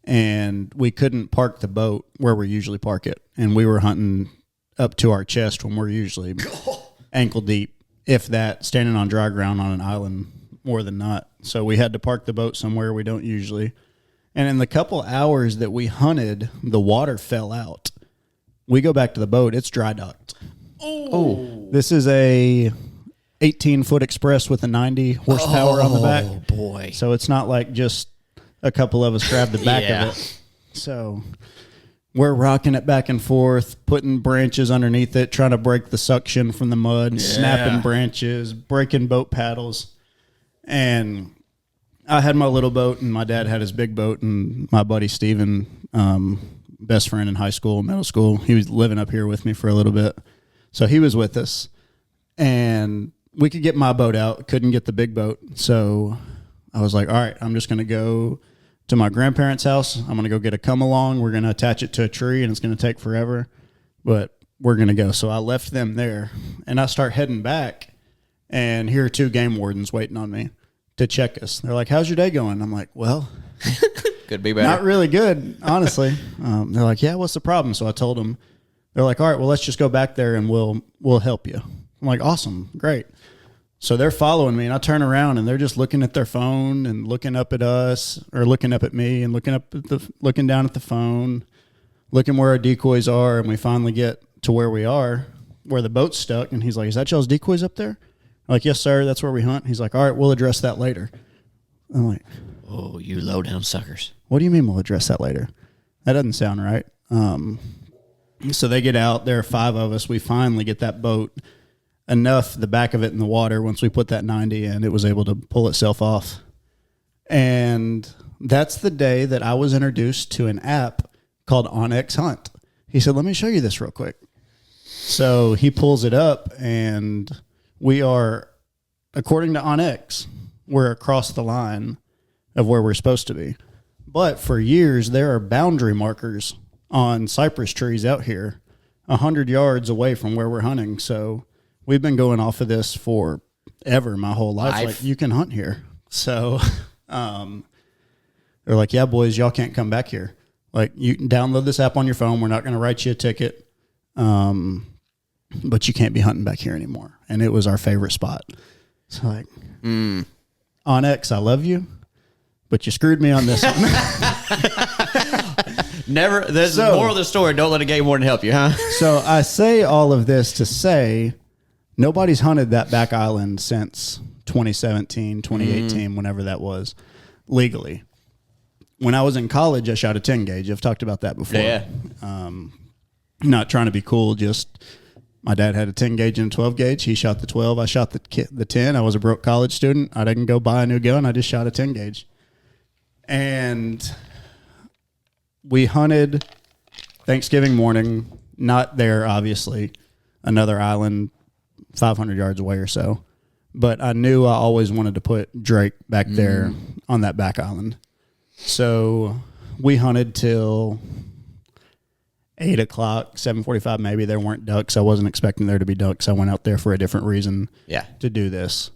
and we couldn't park the boat where we usually park it, and we were hunting up to our chest when we're usually ankle deep, if that, standing on dry ground on an island more than not. So we had to park the boat somewhere we don't usually. And in the couple hours that we hunted, the water fell out. We go back to the boat. It's dry docked. Oh. This is a 18-foot Express with a 90 horsepower on the back. Oh, boy. So it's not like just a couple of us grabbed the back of it. So we're rocking it back and forth, putting branches underneath it, trying to break the suction from the mud, snapping branches, breaking boat paddles. And I had my little boat, and my dad had his big boat, and my buddy Steven, best friend in high school, middle school, he was living up here with me for a little bit. So he was with us, and we could get my boat out, couldn't get the big boat. So I was like, all right, I'm just going to go to my grandparents' house. I'm going to go get a come along. We're going to attach it to a tree, and it's going to take forever, but we're going to go. So I left them there, and I start heading back, and here are 2 game wardens waiting on me to check us. They're like, how's your day going? I'm like, well, could be better. Not really good, honestly. They're like, yeah, what's the problem? So I told them. They're like, all right, well, let's just go back there and we'll help you. I'm like, awesome, great. So they're following me, and I turn around, and they're just looking at their phone and looking up at us, or looking up at me, and looking down at the phone, looking where our decoys are, and we finally get to where we are, where the boat's stuck, and he's like, is that y'all's decoys up there? I'm like, yes, sir, that's where we hunt. He's like, all right, we'll address that later. I'm like, oh, you low down suckers. What do you mean we'll address that later? That doesn't sound right. So they get out. There are 5 of us. We finally get that boat enough, the back of it in the water. Once we put that 90 in, it was able to pull itself off. And that's the day that I was introduced to an app called OnX Hunt. He said, let me show you this real quick. So he pulls it up, and we are, according to OnX, we're across the line of where we're supposed to be. But for years, there are boundary markers on cypress trees out here 100 yards away from where we're hunting. So we've been going off of this for ever, my whole life. Like, you can hunt here. So they're like, yeah, boys, y'all can't come back here. Like, you can download this app on your phone. We're not going to write you a ticket. But you can't be hunting back here anymore. And it was our favorite spot. So like, OnX, I love you, but you screwed me on this one. Never. There's the moral of the story. Don't let a game warden help you, huh? So I say all of this to say nobody's hunted that back island since 2017, 2018, whenever that was, legally. When I was in college, I shot a 10 gauge. I've talked about that before. Yeah. Not trying to be cool, just my dad had a 10 gauge and a 12 gauge. He shot the 12. I shot the 10. I was a broke college student. I didn't go buy a new gun. I just shot a 10 gauge. And we hunted Thanksgiving morning, not there, obviously, another island 500 yards away or so. But I knew I always wanted to put Drake back there on that back island. So we hunted till 8 o'clock, 7:45 maybe. There weren't ducks. I wasn't expecting there to be ducks. I went out there for a different reason to do this.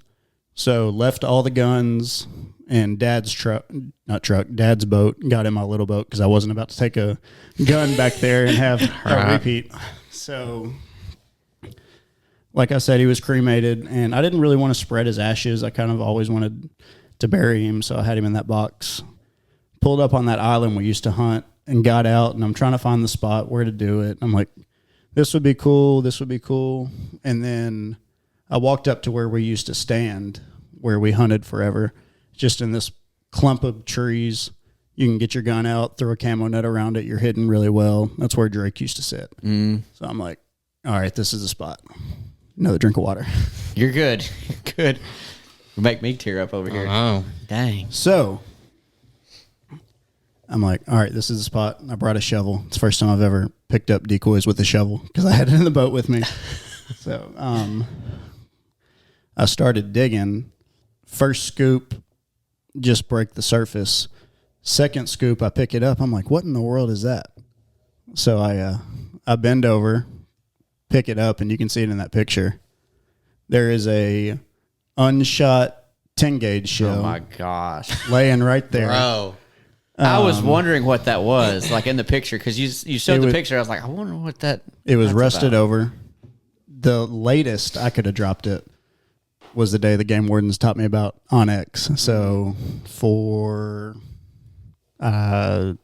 So left all the guns in Dad's Dad's boat, got in my little boat because I wasn't about to take a gun back there and have a repeat. So like I said, he was cremated, and I didn't really want to spread his ashes. I kind of always wanted to bury him, so I had him in that box. Pulled up on that island we used to hunt and got out, and I'm trying to find the spot where to do it. I'm like, this would be cool, this would be cool. And then I walked up to where we used to stand, where we hunted forever, just in this clump of trees. You can get your gun out, throw a camo net around it, you're hidden really well. That's where Drake used to sit. So I'm like, all right, this is the spot. Another drink of water. You're good. You're good. You make me tear up over here. Oh, dang. So I'm like, all right, this is the spot. I brought a shovel. It's the first time I've ever picked up decoys with a shovel because I had it in the boat with me. So I started digging. First scoop, just break the surface. Second scoop, I pick it up. I'm like, what in the world is that? So I bend over, pick it up, and you can see it in that picture. There is a unshot 10-gauge shell. Oh, my gosh. Laying right there. Bro. I was wondering what that was, like in the picture, because you showed the picture. I was like, I wonder what that. It was rusted about. over. The latest I could have dropped it was the day the game wardens taught me about Onyx. So for 10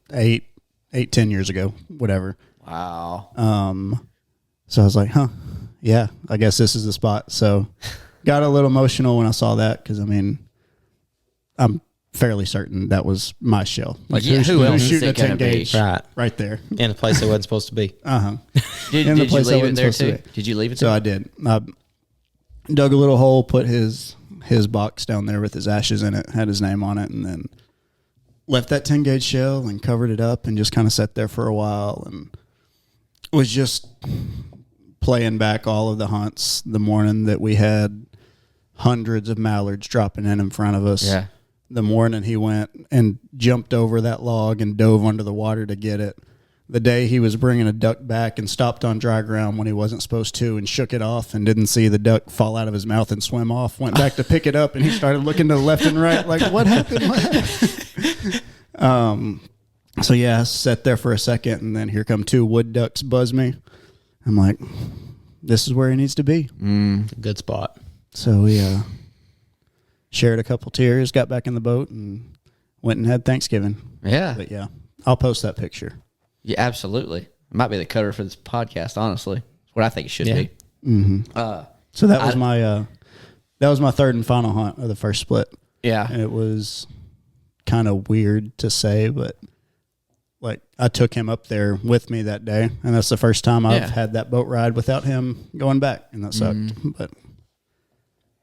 years ago, whatever. Wow. So I was like, yeah, I guess this is the spot. So got a little emotional when I saw that because, I mean, I'm fairly certain that was my shell. Like, Yeah, who else is shooting it a gonna 10 be? gauge Right. there. In a place it wasn't supposed to be. Did in the you place I leave it wasn't there supposed too? to be. Did you leave it So there? I did. I dug a little hole, put his box down there with his ashes in it, had his name on it, and then left that 10 gauge shell and covered it up and just kind of sat there for a while and was just playing back all of the hunts the morning that we had hundreds of mallards dropping in front of us. Yeah. The morning he went and jumped over that log and dove under the water to get it. The day he was bringing a duck back and stopped on dry ground when he wasn't supposed to and shook it off and didn't see the duck fall out of his mouth and swim off, went back to pick it up and he started looking to the left and right like, what happened? What happened? So yeah, I sat there for a second and then here come two wood ducks buzz me. I'm like, this is where he needs to be. Good spot. So we shared a couple tears, got back in the boat and went and had Thanksgiving. Yeah. But yeah, I'll post that picture. Yeah, absolutely. It might be the cover for this podcast, honestly. It's what I think it should be. So that was my third and final hunt of the first split. Yeah. And it was kind of weird to say, but like I took him up there with me that day, and that's the first time I've had that boat ride without him going back, and that sucked. But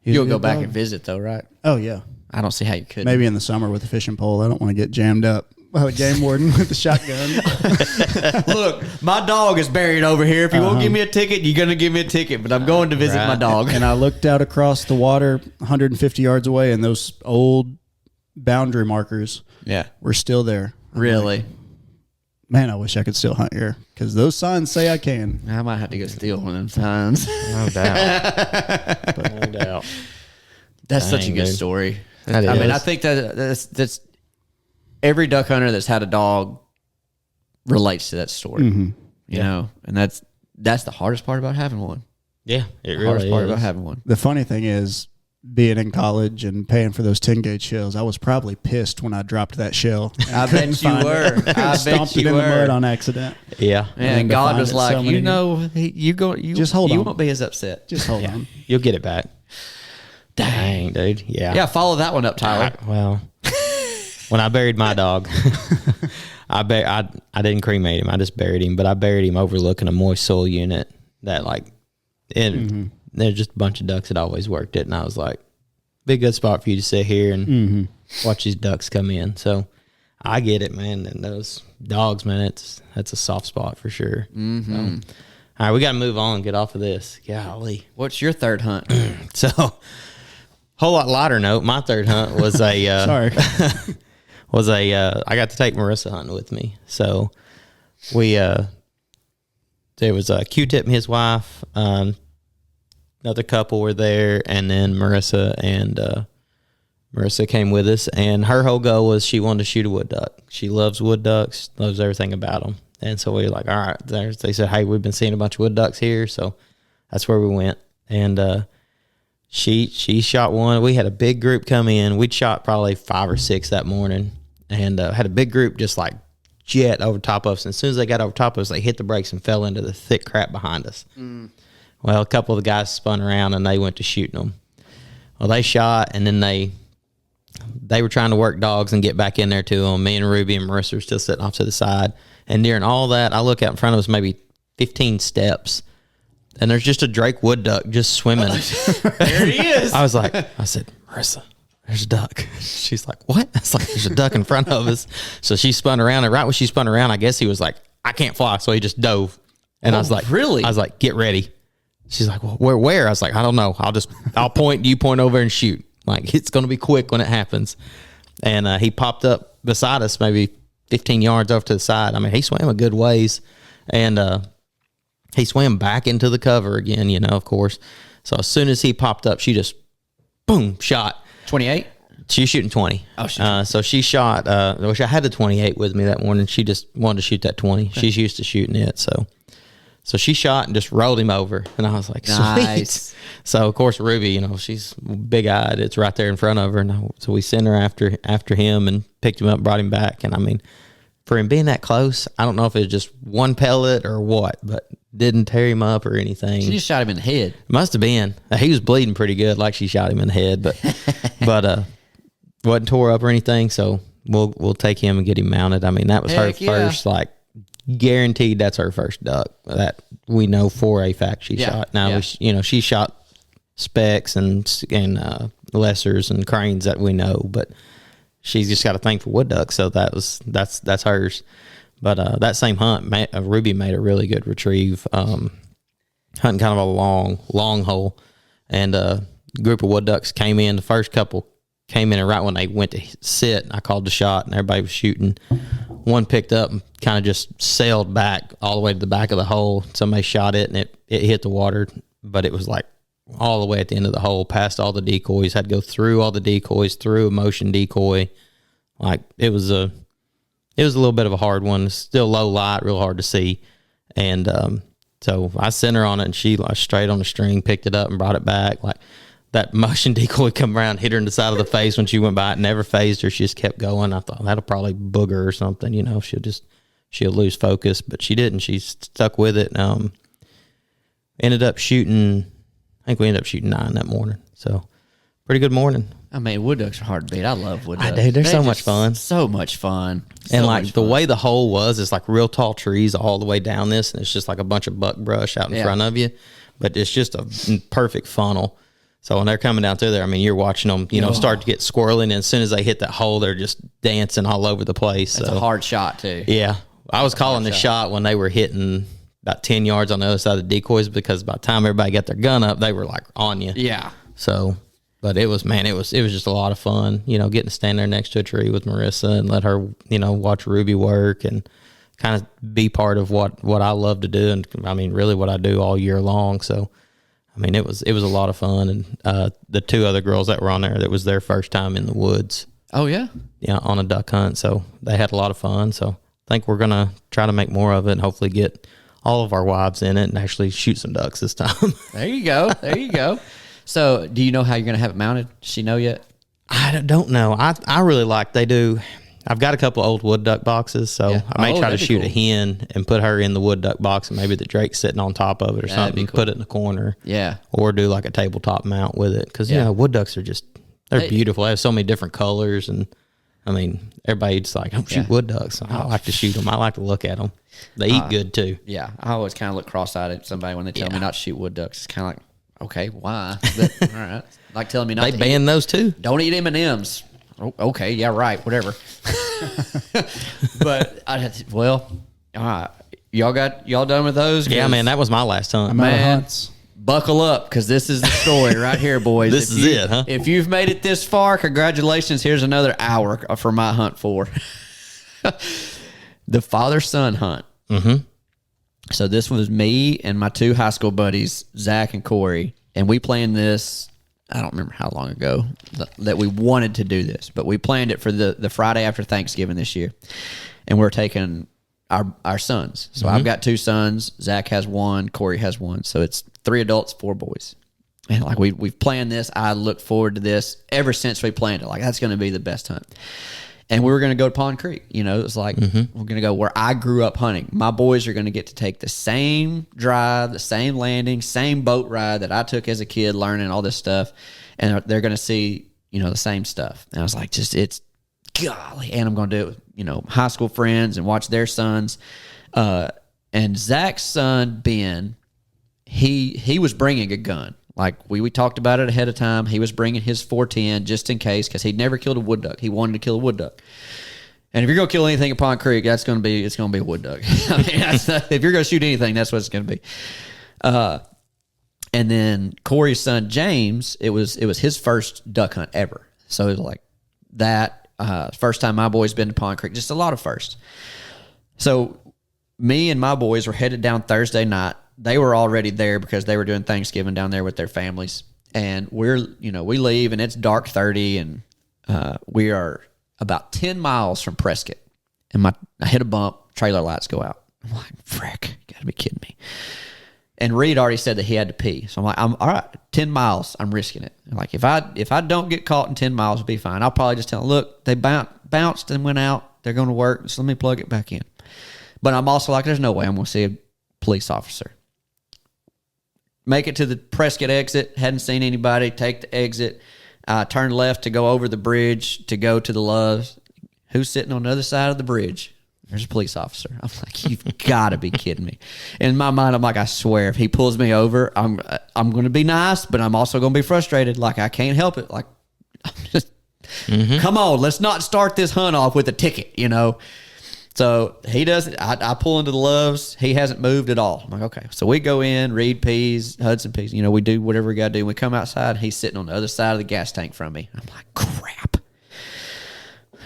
You'll go back and visit, though, right? Oh yeah, I don't see how you could. maybe in the summer with a fishing pole. I don't want to get jammed up by a game warden with a shotgun. Look, my dog is buried over here. If you won't give me a ticket, you're going to give me a ticket, but I'm going to visit my dog. And I looked out across the water 150 yards away, and those old boundary markers were still there. Really? Man, I wish I could still hunt here because those signs say I can. I might have to go steal one of them signs. No doubt. No doubt. That's such a Dang, good dude. story. That I mean, is. I think that's every duck hunter that's had a dog relates to that story. You know, and that's the hardest part about having one. Yeah, it Hardest really part is. about having one. The funny thing is, being in college and paying for those 10 gauge shells, I was probably pissed when I dropped that shell. I bet you were. I Stomped bet it you in the mud were. on accident. Yeah. And to God find was it so like, many- you Just hold you on. won't be as upset. Just hold on. You'll get it back. Dang, dude. Yeah. Yeah, follow that one up, Tyler. Well, when I buried my dog, I didn't cremate him. I just buried him, but I buried him overlooking a moist soil unit that there's just a bunch of ducks that always worked it. And I was like, be a good spot for you to sit here and watch these ducks come in. So I get it, man. And those dogs, man, that's a soft spot for sure. So, all right, we got to move on and get off of this. Golly. What's your third hunt? So, whole lot lighter note. My third hunt was a Sorry. I got to take Marissa hunting with me. So we there was a Q-Tip and his wife, another couple were there, and then Marissa came with us, and her whole goal was she wanted to shoot a wood duck. She loves wood ducks, loves everything about them. And so we were like, all right, they said, hey, we've been seeing a bunch of wood ducks here. So that's where we went. And she shot one. We had a big group come in. We'd shot probably 5 or 6 that morning, and had a big group just like jet over top of us. And as soon as they got over top of us, they hit the brakes and fell into the thick crap behind us. Well, a couple of the guys spun around and they went to shooting them. Well, they shot, and then they were trying to work dogs and get back in there to them. Me and Ruby and Marissa were still sitting off to the side. And during all that, I look out in front of us maybe 15 steps, and there's just a Drake wood duck just swimming. There he is. I said, Marissa, there's a duck. She's like, what? It's like, there's a duck in front of us. So she spun around, and right when she spun around, I guess he was like, I can't fly. So he just dove. And I was like, really? I was like, get ready. She's like, well, where? I was like, I don't know. I'll point, you point over and shoot. Like, it's going to be quick when it happens. And he popped up beside us, maybe 15 yards off to the side. I mean, he swam a good ways. And he swam back into the cover again, of course. So as soon as he popped up, she just, boom, shot. 28? She was shooting 20. Oh, so she shot, I wish I had the 28 with me that morning. She just wanted to shoot that 20. Okay. She's used to shooting it, So she shot and just rolled him over. And I was like, nice. Sweet. So, of course, Ruby, she's big-eyed. It's right there in front of her. And so we sent her after him and picked him up, brought him back. And, I mean, for him being that close, I don't know if it was just one pellet or what, but didn't tear him up or anything. She just shot him in the head. Must have been. He was bleeding pretty good, like she shot him in the head. But wasn't tore up or anything. So we'll take him and get him mounted. I mean, that was her first, like, guaranteed that's her first duck that we know for a fact she shot. Now, she shot specks and lessers and cranes that we know, but she's just got a thing for wood ducks, so that's hers. But that same hunt, Ruby made a really good retrieve, hunting kind of a long hole, and a group of wood ducks came in. The first couple came in, and right when they went to sit, I called the shot, and everybody was shooting. One picked up and kind of just sailed back all the way to the back of the hole. Somebody shot it, and it hit the water, but it was like all the way at the end of the hole, past all the decoys. Had to go through all the decoys, through a motion decoy. Like, it was a little bit of a hard one. Still low light, real hard to see. And so I sent her on it, and she straight on the string, picked it up and brought it back. Like, that motion decoy come around, hit her in the side of the face when she went by. It never phased her. She just kept going. I thought that'll probably booger or something. She'll lose focus, but she didn't. She stuck with it. Ended up shooting. I think we ended up shooting 9 that morning. So pretty good morning. I mean, wood ducks are hard to beat. I love wood ducks. They're so much fun. So much fun. And like the way the hole was, it's like real tall trees all the way down this, and it's just like a bunch of buckbrush out in front of you. But it's just a perfect funnel. So when they're coming down through there, I mean, you're watching them, start to get squirrely, and as soon as they hit that hole, they're just dancing all over the place. That's a hard shot, too. Yeah. I was calling the shot when they were hitting about 10 yards on the other side of the decoys, because by the time everybody got their gun up, they were like on you. Yeah. So, but it was just a lot of fun, getting to stand there next to a tree with Marissa and let her, watch Ruby work and kind of be part of what I love to do. And I mean, really what I do all year long. So, I mean, it was a lot of fun. And the 2 other girls that were on there, that was their first time in the woods. Oh, yeah? Yeah, on a duck hunt. So they had a lot of fun. So I think we're going to try to make more of it and hopefully get all of our wives in it and actually shoot some ducks this time. There you go. So do you know how you're going to have it mounted? Does she know yet? I don't know. I really like they do. I've got a couple old wood duck boxes, so I may try to shoot a hen and put her in the wood duck box, and maybe the drake's sitting on top of it or something, cool. Put it in the corner. Yeah. Or do like a tabletop mount with it, because, wood ducks are they're beautiful. They have so many different colors, and, I mean, everybody's like, I don't shoot wood ducks. I like to shoot them. I like to look at them. They eat good, too. Yeah. I always kind of look cross-eyed at somebody when they tell me not to shoot wood ducks. It's kind of like, okay, why? But, all right. Like telling me not to They ban those, too. Don't eat M&Ms. Oh, okay, yeah, right, whatever. But all right, y'all done with those? Yeah, man, that was my last hunt. I'm out of hunts. Buckle up, because this is the story right here, boys. This is it, huh? If you've made it this far, congratulations. Here's another hour for my hunt for the father-son hunt. Mm-hmm. So this was me and my 2 high school buddies, Zach and Corey, and we planned this. I don't remember how long ago that we wanted to do this, but we planned it for the Friday after Thanksgiving this year. And we're taking our sons. So I've got 2 sons. Zach has 1. Corey has 1. So it's 3 adults, 4 boys. And like we've planned this. I look forward to this ever since we planned it. Like, that's going to be the best hunt. And we were going to go to Pond Creek. It's like we're going to go where I grew up hunting. My boys are going to get to take the same drive, the same landing, same boat ride that I took as a kid, learning all this stuff. And they're going to see, the same stuff. And I was like, it's golly. And I'm going to do it with, high school friends and watch their sons. And Zach's son, Ben, he was bringing a gun. Like we talked about it ahead of time. He was bringing his 410 just in case, because he'd never killed a wood duck. He wanted to kill a wood duck. And if you're gonna kill anything at Pond Creek, it's gonna be a wood duck. I mean, if you're gonna shoot anything, that's what it's gonna be. And then Corey's son James, it was his first duck hunt ever. So it was like that first time my boys been to Pond Creek. Just a lot of firsts. So me and my boys were headed down Thursday night. They were already there because they were doing Thanksgiving down there with their families. And we leave and it's dark 30 and we are about 10 miles from Prescott. And I hit a bump, trailer lights go out. I'm like, frick, you gotta be kidding me. And Reed already said that he had to pee. So I'm like, I'm all right, 10 miles, I'm risking it. Like if I don't get caught in 10 miles, it'll be fine. I'll probably just tell them, look, they bounced and went out. They're going to work. So let me plug it back in. But I'm also like, there's no way I'm going to see a police officer. Make it to the Prescott exit. Hadn't seen anybody. Take the exit. Turn left to go over the bridge to go to the Loves. Who's sitting on the other side of the bridge? There's a police officer. I'm like, you've got to be kidding me. In my mind, I'm like, I swear, if he pulls me over, I'm going to be nice, but I'm also going to be frustrated. Like, I can't help it. Like, I'm just, come on, let's not start this hunt off with a ticket, So he does it. I pull into the Loves. He hasn't moved at all. I'm like, okay. So we go in, Reed peas, Hudson peas. We do whatever we got to do. We come outside. He's sitting on the other side of the gas tank from me. I'm like, crap.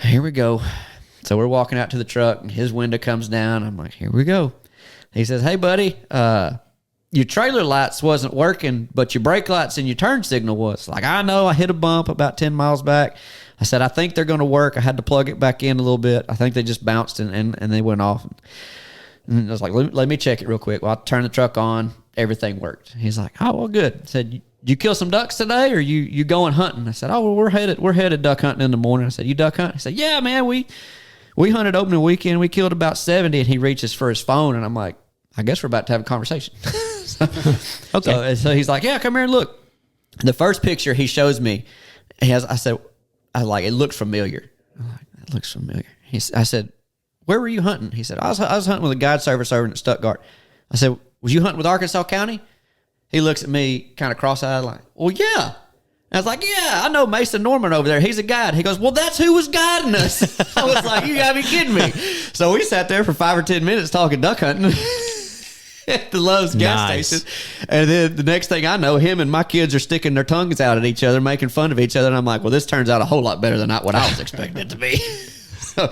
Here we go. So we're walking out to the truck, and his window comes down. I'm like, here we go. He says, hey, buddy, your trailer lights wasn't working, but your brake lights and your turn signal was. Like, I know I hit a bump about 10 miles back. I said, I think they're going to work. I had to plug it back in a little bit. I think they just bounced and they went off. And I was like, let me check it real quick. Well, I turned the truck on. Everything worked. He's like, oh, well, good. I said, you kill some ducks today, or you going hunting? I said, oh, well, we're headed duck hunting in the morning. I said, you duck hunt? He said, yeah, man, we hunted opening weekend. We killed about 70, and he reaches for his phone, and I'm like, I guess we're about to have a conversation. Okay. So he's like, yeah, come here and look. The first picture he shows me, I said, it looked familiar. I'm like, it looks familiar. I said, where were you hunting? He said, I was hunting with a guide service over in Stuttgart. I said, was you hunting with Arkansas County? He looks at me kind of cross-eyed like, well, yeah. I was like, yeah, I know Mason Norman over there. He's a guide. He goes, well, that's who was guiding us. I was like, you got to be kidding me. So we sat there for 5 or 10 minutes talking duck hunting at the Lowe's gas station. And then the next thing I know, him and my kids are sticking their tongues out at each other, making fun of each other. And I'm like, well, this turns out a whole lot better than what I was expecting it to be. So I'm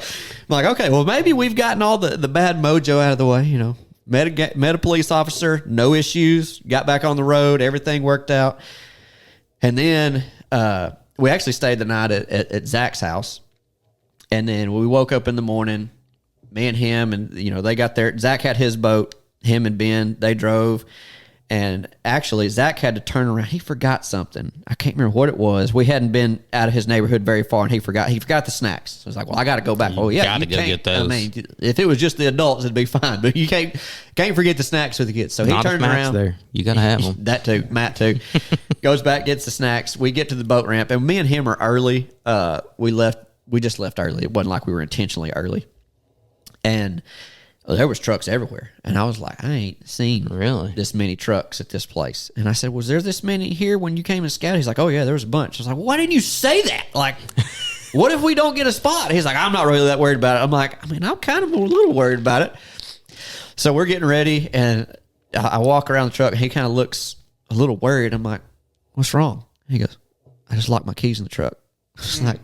like, okay, well, maybe we've gotten all the bad mojo out of the way, Met a police officer, no issues, got back on the road, everything worked out. And then we actually stayed the night at Zach's house. And then we woke up in the morning, me and him, and, they got there. Zach had his boat, him and Ben, they drove. And actually, Zach had to turn around. He forgot something. I can't remember what it was. We hadn't been out of his neighborhood very far, and he forgot the snacks. So I was like, well, I got to go back. Oh, yeah. Got to go get those. I mean, if it was just the adults, it'd be fine. But you can't forget the snacks with the kids. So he turned around. There. You got to have them. That too. Matt too. Goes back, gets the snacks. We get to the boat ramp, and me and him are early. We just left early. It wasn't like we were intentionally early. And there was trucks everywhere. And I was like, I ain't seen this many trucks at this place. And I said, was there this many here when you came and scouted? He's like, oh, yeah, there was a bunch. I was like, why didn't you say that? Like, what if we don't get a spot? He's like, I'm not really that worried about it. I'm like, I'm kind of a little worried about it. So we're getting ready, and I walk around the truck, and he kind of looks a little worried. I'm like, what's wrong? He goes, I just locked my keys in the truck. I was like,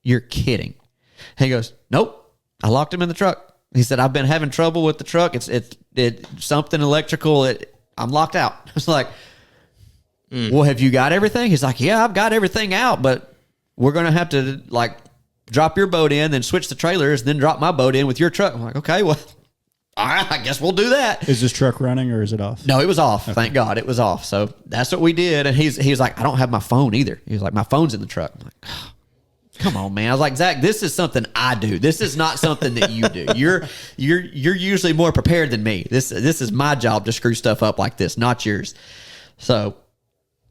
you're kidding. He goes, nope, I locked them in the truck. He said, I've been having trouble with the truck. It's something electrical. I'm locked out. I was like, well, have you got everything? He's like, yeah, I've got everything out, but we're going to have to drop your boat in, then switch the trailers, then drop my boat in with your truck. I'm like, okay, well, all right, I guess we'll do that. Is this truck running or is it off? No, it was off. Okay. Thank God it was off. So that's what we did. And he's like, I don't have my phone either. He was like, my phone's in the truck. I'm like, oh. Come on, man. I was like, Zach, this is something I do. This is not something that you do. You're usually more prepared than me. This is my job to screw stuff up like this, not yours. So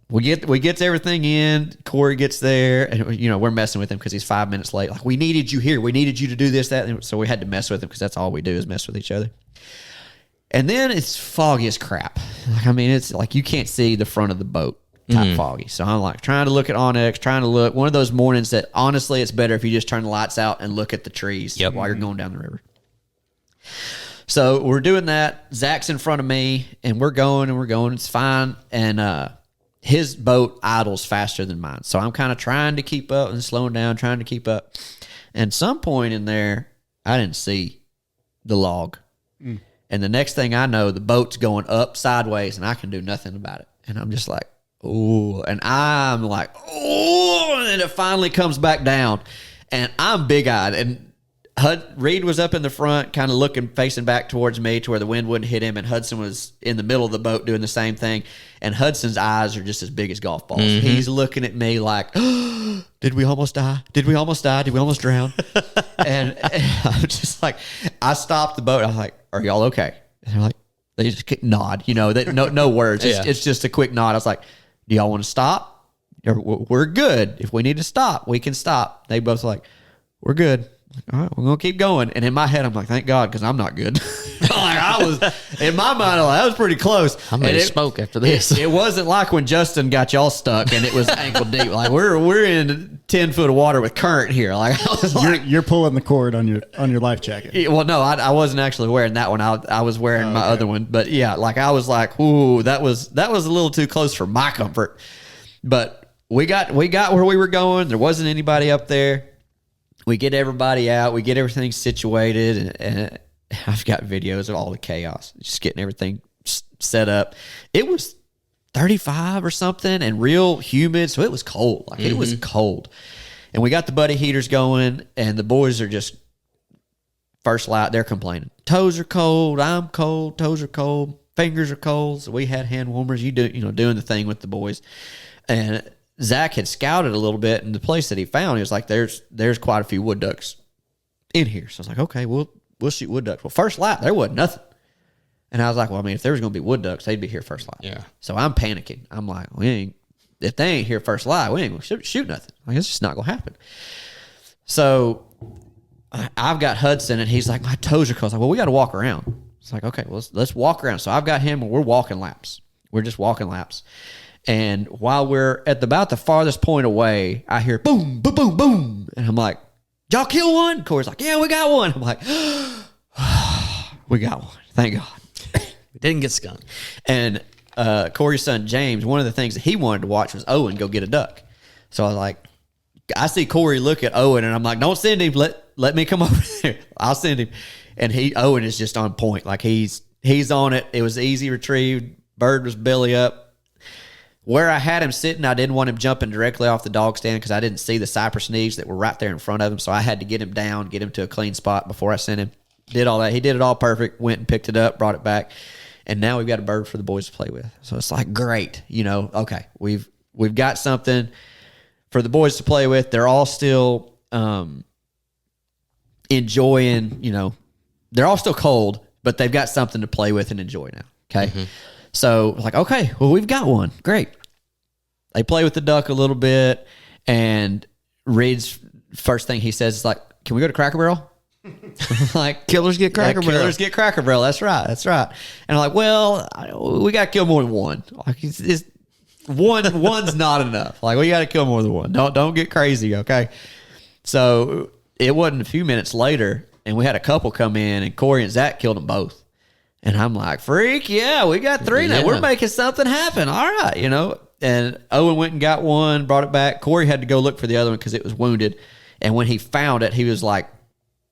we get everything in. Corey gets there, and we're messing with him because he's 5 minutes late. Like, we needed you here. We needed you to do this, that. And so we had to mess with him because that's all we do is mess with each other. And then it's foggy as crap. Like, I mean, it's like you can't see the front of the boat type foggy. So I'm like trying to look at Onyx, trying to look. One of those mornings that honestly it's better if you just turn the lights out and look at the trees while you're going down the river. So we're doing that. Zach's in front of me, and we're going. It's fine. And his boat idles faster than mine. So I'm kind of trying to keep up and slowing down, trying to keep up. And some point in there, I didn't see the log. And the next thing I know, the boat's going up sideways, and I can do nothing about it. And I'm just like, oh. And I'm like, oh. And it finally comes back down. And I'm big-eyed. And Reed was up in the front, kind of looking, facing back towards me to where the wind wouldn't hit him. And Hudson was in the middle of the boat doing the same thing. And Hudson's eyes are just as big as golf balls. He's looking at me like, oh, did we almost die? Did we almost die? Did we almost drown? and I'm just like, I stopped the boat. I was like, are y'all okay? And they're like, they just nod, no words. It's just a quick nod. I was like, do y'all want to stop? We're good. If we need to stop, we can stop. They both like, we're good. All right, we're going to keep going. And in my head, I'm like, thank God, because I'm not good. I was, in my mind, I'm like, that was pretty close. I may have spoke after this. It wasn't like when Justin got y'all stuck and it was ankle deep. Like, we're in 10 foot of water with current here. Like, I was like, you're pulling the cord on your life jacket. Well, no, I wasn't actually wearing that one. I was wearing my other one. But yeah, like I was like, ooh, that was a little too close for my comfort. But we got where we were going. There wasn't anybody up there. We get everybody out. We get everything situated, and I've got videos of all the chaos, just getting everything set up. It was 35 or something and real humid, so it was cold. Like, it was cold. And we got the buddy heaters going, and the boys are just first light. They're complaining. Toes are cold. I'm cold. Toes are cold. Fingers are cold. So we had hand warmers. Doing the thing with the boys, and Zach had scouted a little bit, and the place that he found, he was like, there's quite a few wood ducks in here. So I was like, okay, we'll shoot wood ducks. Well, first light, there wasn't nothing. And I was like, well, I mean, if there was going to be wood ducks, they'd be here first light. Yeah. So I'm panicking. I'm like, if they ain't here first light, we ain't going to shoot nothing. Like, it's just not going to happen. So I've got Hudson, and he's like, my toes are cold. I was like, well, we got to walk around. It's like, okay, well, let's walk around. So I've got him, and we're walking laps. We're just walking laps. And while we're at about the farthest point away, I hear boom, boom, boom, boom. And I'm like, did y'all kill one? Corey's like, yeah, we got one. I'm like, we got one. Thank God. We didn't get skunked. And Corey's son, James, one of the things that he wanted to watch was Owen go get a duck. So I was like, I see Corey look at Owen, and I'm like, don't send him. Let me come over there. I'll send him. And Owen is just on point. Like, he's on it. It was easy retrieved. Bird was belly up. Where I had him sitting, I didn't want him jumping directly off the dog stand because I didn't see the cypress knees that were right there in front of him. So I had to get him down, get him to a clean spot before I sent him. Did all that. He did it all perfect, went and picked it up, brought it back. And now we've got a bird for the boys to play with. So it's like, great. Okay, we've got something for the boys to play with. They're all still enjoying, they're all still cold, but they've got something to play with and enjoy now. Okay. Mm-hmm. So, like, okay, well, we've got one. Great. They play with the duck a little bit, and Reed's first thing he says is like, can we go to Cracker Barrel? Like, Killers get Cracker Barrel. Killers get Cracker Barrel. That's right. And I'm like, well, we got to kill more than one. Like, one's not enough. Like, we got to kill more than one. Don't get crazy, okay? So it wasn't a few minutes later, and we had a couple come in, and Corey and Zach killed them both. And I'm like, freak, yeah, we got 3 now. We're making something happen. All right, And Owen went and got one, brought it back. Corey had to go look for the other one because it was wounded. And when he found it, he was like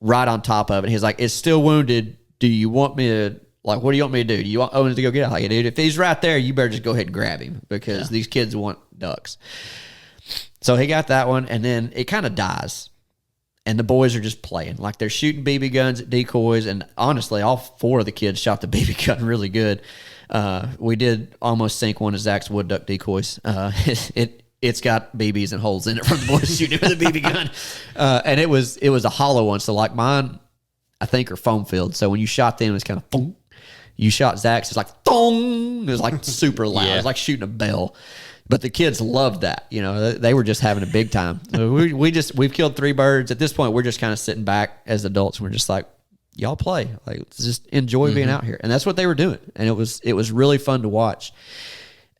right on top of it. He's like, it's still wounded. Do you want me to, like, what do you want me to do? Do you want Owen to go get it? Like, dude, if he's right there, you better just go ahead and grab him because these kids want ducks. So he got that one, and then it kind of dies. And the boys are just playing. Like, they're shooting BB guns at decoys. And honestly, all 4 of the kids shot the BB gun really good. We did almost sink one of Zach's wood duck decoys. It's got BBs and holes in it from the boys shooting with a BB gun. And it was a hollow one. So, like, mine, I think, are foam filled. So when you shot them, it's kind of boom. You shot Zach's, it's like thong. It was like super loud. It was like shooting a bell. But the kids loved that. They were just having a big time. We've killed 3 birds. At this point, we're just kind of sitting back as adults. We're just like, y'all play. Like, let's just enjoy being out here. And that's what they were doing. And it was really fun to watch.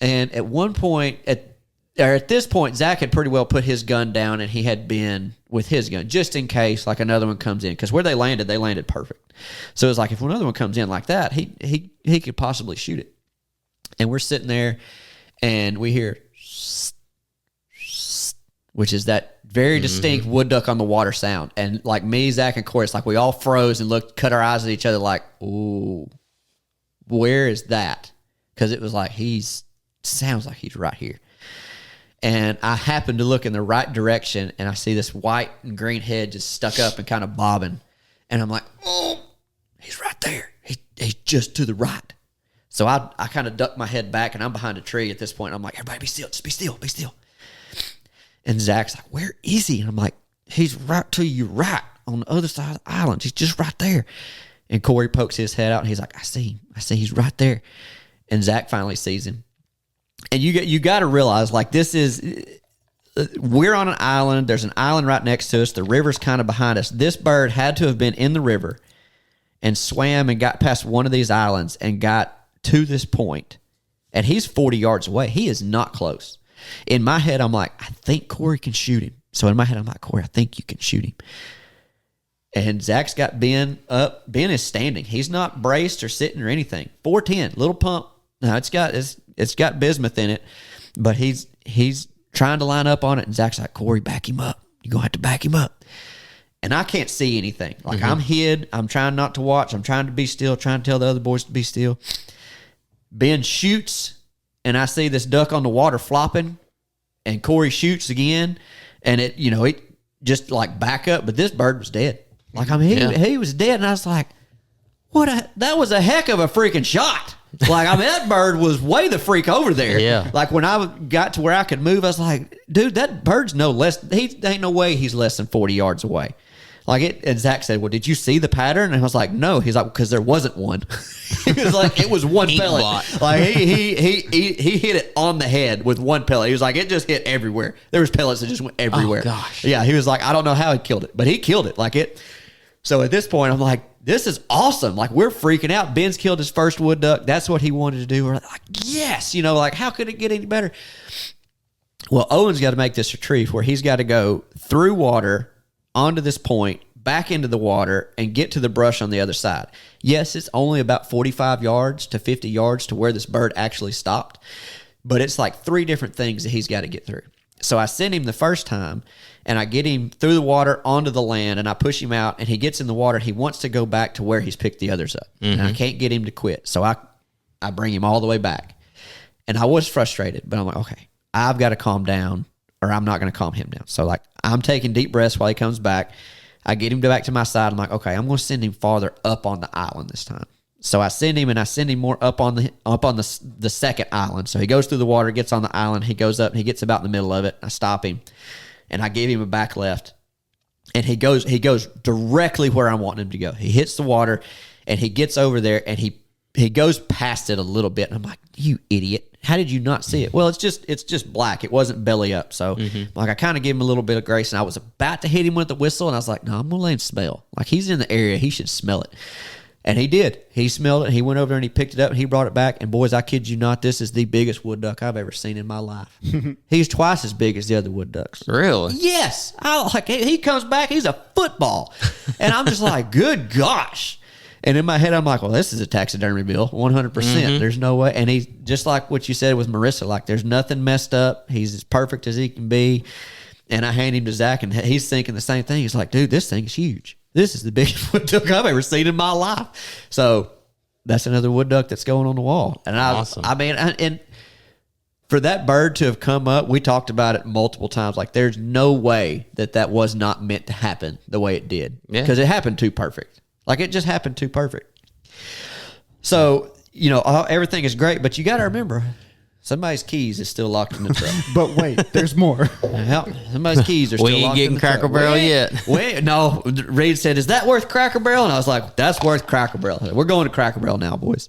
And at one point, at this point, Zach had pretty well put his gun down, and he had been with his gun just in case like another one comes in. Because where they landed perfect. So it was like if another one comes in like that, he could possibly shoot it. And we're sitting there, and we hear, which is that very distinct wood duck on the water sound. And like me, Zach, and Corey, it's like we all froze and cut our eyes at each other like, ooh, where is that? Because it was like sounds like he's right here. And I happened to look in the right direction, and I see this white and green head just stuck up and kind of bobbing. And I'm like, oh, he's right there. He's just to the right. So I kind of ducked my head back, and I'm behind a tree at this point. I'm like, everybody be still. Just be still. Be still. And Zach's like, where is he? And I'm like, he's right to your right on the other side of the island. He's just right there. And Corey pokes his head out, and he's like, I see him. I see he's right there. And Zach finally sees him. And you got to realize, like, we're on an island. There's an island right next to us. The river's kind of behind us. This bird had to have been in the river and swam and got past one of these islands and got to this point. And he's 40 yards away. He is not close. In my head, I'm like, I think Corey can shoot him. So in my head, I'm like, Corey, I think you can shoot him. And Zach's got Ben up. Ben is standing. He's not braced or sitting or anything. 410, little pump. Now it's got bismuth in it, but he's trying to line up on it. And Zach's like, Corey, back him up. You're going to have to back him up. And I can't see anything. Like I'm hid. I'm trying not to watch. I'm trying to be still, trying to tell the other boys to be still. Ben shoots, and I see this duck on the water flopping, and Corey shoots again, and it just like back up, but this bird was dead. Like, I mean, he was dead, and I was like, that was a heck of a freaking shot. Like, I mean, that bird was way the freak over there. Yeah. Like, when I got to where I could move, I was like, dude, that bird's ain't no way he's less than 40 yards away. Like, and Zach said, well, did you see the pattern? And I was like, no. He's like, because there wasn't one. He was like, it was one pellet. Like, he hit it on the head with one pellet. He was like, it just hit everywhere. There was pellets that just went everywhere. Oh, gosh. Yeah, he was like, I don't know how he killed it, but he killed it. Like, it. So at this point, I'm like, this is awesome. Like, we're freaking out. Ben's killed his first wood duck. That's what he wanted to do. We're like, yes. Like, how could it get any better? Well, Owen's got to make this retrieve where he's got to go through water onto this point, back into the water, and get to the brush on the other side. Yes, it's only about 45 yards to 50 yards to where this bird actually stopped, but it's like 3 different things that he's got to get through. So I send him the first time, and I get him through the water onto the land, and I push him out, and he gets in the water. He wants to go back to where he's picked the others up, and I can't get him to quit. So I bring him all the way back, and I was frustrated, but I'm like, okay, I've got to calm down, or I'm not going to calm him down. So, like, I'm taking deep breaths while he comes back. I get him back to my side. I'm like, okay, I'm going to send him farther up on the island this time. So I send him more up on the second island. So he goes through the water, gets on the island. He goes up, and he gets about in the middle of it. I stop him, and I give him a back left, and he goes directly where I want him to go. He hits the water, and he gets over there, and he goes past it a little bit. And I'm like, you idiot. How did you not see it? Well, it's just black. It wasn't belly up. So like, I kind of gave him a little bit of grace, and I was about to hit him with the whistle, and I was like, no, I'm going to let him smell. Like, he's in the area. He should smell it. And he did. He smelled it. He went over there and he picked it up and he brought it back. And boys, I kid you not, this is the biggest wood duck I've ever seen in my life. He's twice as big as the other wood ducks. Really? Yes. He comes back. He's a football. And I'm just like, good gosh. And in my head, I'm like, well, this is a taxidermy bill, 100%. There's no way. And he's just like what you said with Marissa, like, there's nothing messed up. He's as perfect as he can be. And I hand him to Zach, and he's thinking the same thing. He's like, dude, this thing is huge. This is the biggest wood duck I've ever seen in my life. So that's another wood duck that's going on the wall. And awesome. And for that bird to have come up, we talked about it multiple times. Like, there's no way that was not meant to happen the way it did. Because it happened too perfect. Like, it just happened too perfect. So, everything is great, but you got to remember, somebody's keys is still locked in the truck. But wait, there's more. Somebody's keys are still locked in the truck. We ain't getting Cracker Barrel yet. No, Reed said, is that worth Cracker Barrel? And I was like, that's worth Cracker Barrel. We're going to Cracker Barrel now, boys.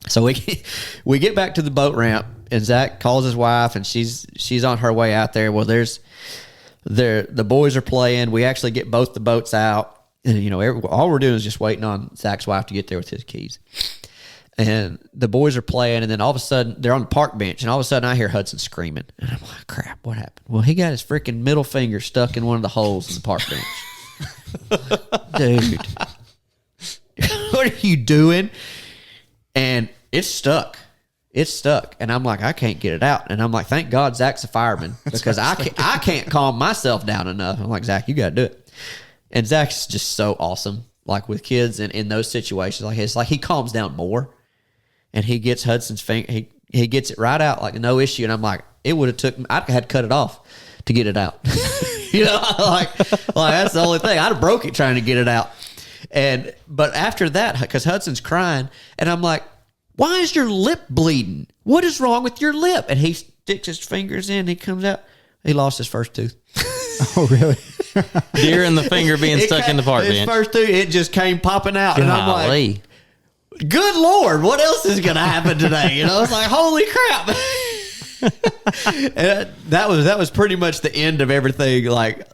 So we get back to the boat ramp, and Zach calls his wife, and she's on her way out there. Well, the boys are playing. We actually get both the boats out, And, all we're doing is just waiting on Zach's wife to get there with his keys. And the boys are playing, and then all of a sudden, they're on the park bench, and all of a sudden I hear Hudson screaming. And I'm like, crap, what happened? Well, he got his freaking middle finger stuck in one of the holes in the park bench. Dude. What are you doing? And it's stuck. It's stuck. And I'm like, I can't get it out. And I'm like, thank God Zach's a fireman because I can't calm myself down enough. I'm like, Zach, you got to do it. And Zach's just so awesome. Like with kids and in those situations, like it's like he calms down more. And he gets Hudson's finger. He gets it right out like no issue. And I'm like, it would have took me. I had to cut it off to get it out. like that's the only thing. I'd have broke it trying to get it out. But after that, because Hudson's crying, and I'm like, why is your lip bleeding? What is wrong with your lip? And he sticks his fingers in. He comes out. He lost his first tooth. Oh, really? During the finger being stuck in the park bench. His first tooth, it just came popping out. And I'm like, good Lord, what else is going to happen today? It's like, holy crap. And that was pretty much the end of everything like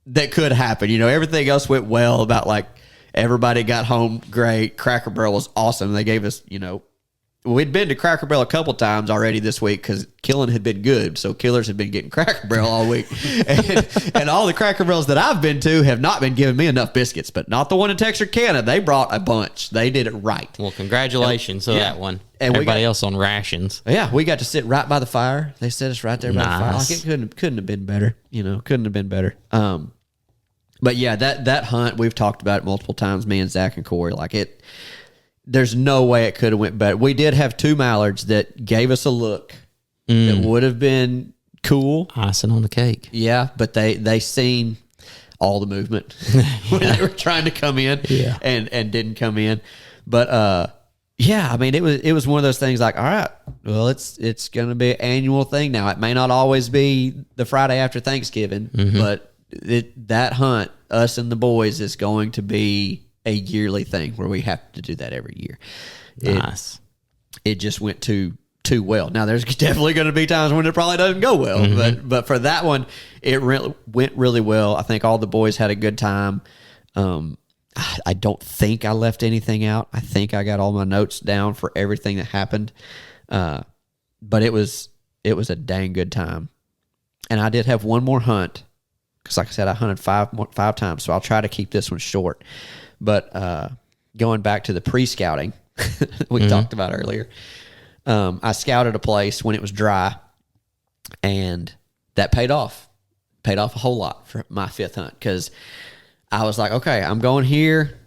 that could happen. Everything else went well about like everybody got home great. Cracker Barrel was awesome. They gave us, we'd been to Cracker Barrel a couple times already this week because killing had been good. So killers had been getting Cracker Barrel all week. and all the Cracker Barrels that I've been to have not been giving me enough biscuits, but not the one in Texarkana. They brought a bunch. They did it right. Well, congratulations to that one. And everybody else on rations. Yeah, we got to sit right by the fire. They set us right there by the fire. Like it couldn't have been better. Couldn't have been better. But yeah, that hunt, we've talked about it multiple times, me and Zach and Corey. Like there's no way it could have went better. We did have 2 mallards that gave us a look that would have been cool. Icing on the cake. Yeah, but they seen all the movement when they were trying to come in and didn't come in. But yeah, I mean it was one of those things like, all right, well it's going to be an annual thing now. It may not always be the Friday after Thanksgiving, but that hunt, us and the boys, is going to be a yearly thing where we have to do that every year. Nice. It just went too well. Now there's definitely going to be times when it probably doesn't go well, but for that one, it went really well. I think all the boys had a good time. I don't think I left anything out. I think I got all my notes down for everything that happened. But it was a dang good time. And I did have one more hunt. Because like I said, I hunted five times, so I'll try to keep this one short. But going back to the pre-scouting we talked about earlier, I scouted a place when it was dry, and that paid off. Paid off a whole lot for my 5th hunt because I was like, okay, I'm going here.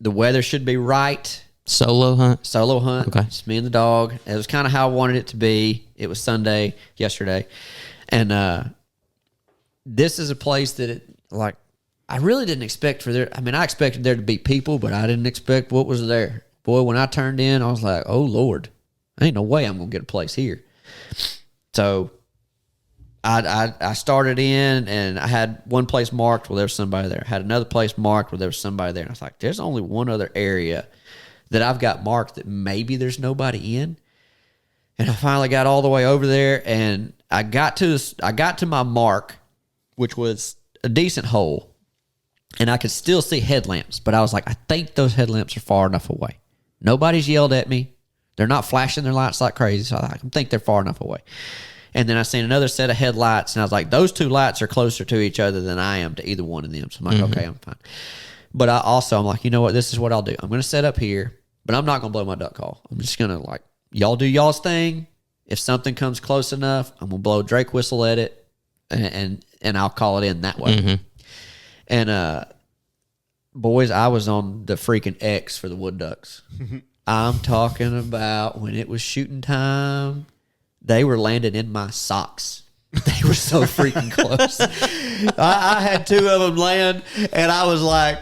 The weather should be right. Solo hunt? Solo hunt. Okay. Just me and the dog. It was kind of how I wanted it to be. It was Sunday, yesterday. And this is a place that, I really didn't expect for there. I mean, I expected there to be people, but I didn't expect what was there. Boy, when I turned in, I was like, oh, Lord, ain't no way I'm going to get a place here. So I started in, and I had one place marked where there was somebody there. I had another place marked where there was somebody there. And I was like, there's only one other area that I've got marked that maybe there's nobody in. And I finally got all the way over there, and I got to my mark, which was a decent hole, and I could still see headlamps, but I was like, I think those headlamps are far enough away. Nobody's yelled at me. They're not flashing their lights like crazy, so I think they're far enough away. And then I seen another set of headlights, and I was like, those 2 lights are closer to each other than I am to either one of them. So I'm like, okay, I'm fine. But I'm like, you know what? This is what I'll do. I'm going to set up here, but I'm not going to blow my duck call. I'm just going to y'all do y'all's thing. If something comes close enough, I'm going to blow a Drake whistle at it. And I'll call it in that way. And boys, I was on the freaking X for the wood ducks. I'm talking about when it was shooting time, they were landing in my socks. They were so freaking close. I had 2 of them land, and I was like,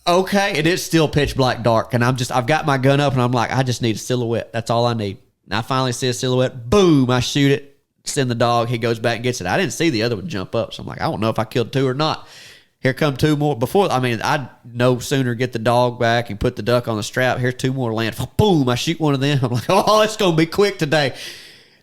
okay. And it's still pitch black dark, and I've got my gun up, and I'm like, I just need a silhouette. That's all I need. And I finally see a silhouette. Boom! I shoot it. Send the dog. He goes back and gets it. I didn't see the other one jump up, so I'm like, I don't know if I killed 2 or not. Here come 2 more. I'd no sooner get the dog back and put the duck on the strap. Here's 2 more land. Boom! I shoot one of them. I'm like, oh, it's gonna be quick today.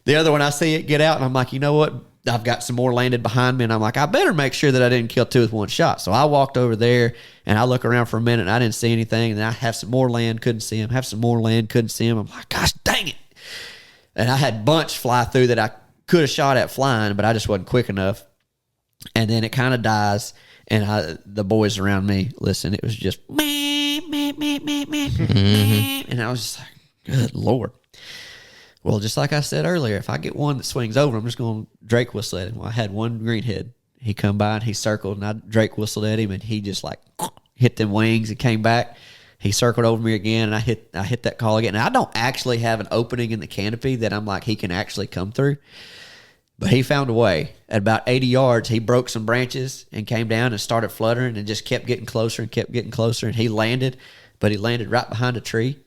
The other one, I see it get out, and I'm like, you know what? I've got some more landed behind me, and I'm like, I better make sure that I didn't kill two with one shot. So I walked over there, and I look around for a minute, and I didn't see anything. And I have some more land, couldn't see him. Have some more land, couldn't see him. I'm like, gosh, dang it! And I had bunch fly through that I could have shot at flying, but I just wasn't quick enough. And then it kind of dies, and the boys around me, listen, it was just meh, meh, meh, meh, meh, meh. And I was just like, good Lord. Well, just like I said earlier, if I get one that swings over, I'm just going to Drake whistle at him. Well, I had one greenhead. He come by and he circled, and I Drake whistled at him, and he just like hit them wings and came back. He circled over me again, and I hit that call again. And I don't actually have an opening in the canopy that I'm like he can actually come through. But he found a way. At about 80 yards, he broke some branches and came down and started fluttering and just kept getting closer and kept getting closer. And he landed, but he landed right behind a tree.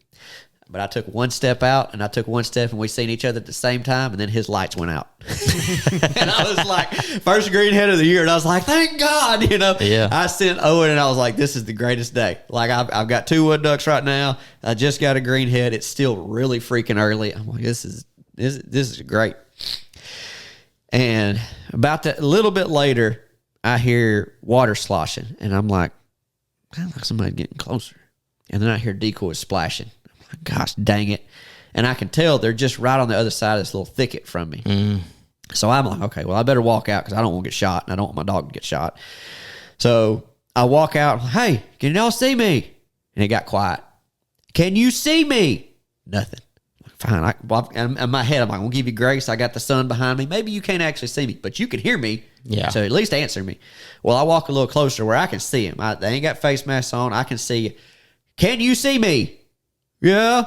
But I took one step out, and I took one step, and we seen each other at the same time, and then his lights went out. And I was like, first greenhead of the year, and I was like, thank God, Yeah. I sent Owen, and I was like, this is the greatest day. Like, I've got 2 wood ducks right now. I just got a greenhead. It's still really freaking early. I'm like, this is great. And about a little bit later, I hear water sloshing, and I'm like, kind of like somebody getting closer. And then I hear decoys splashing. Gosh dang it. And I can tell they're just right on the other side of this little thicket from me. So I'm like, okay, well, I better walk out because I don't want to get shot, and I don't want my dog to get shot. So I walk out. Hey, can y'all see me? And it got quiet. Can you see me? Nothing. Fine. In my head, I'm like, I'm going to give you grace. I got the sun behind me. Maybe you can't actually see me, but you can hear me. Yeah. So at least answer me. Well, I walk a little closer where I can see him. They ain't got face masks on. I can see you. Can you see me? Yeah.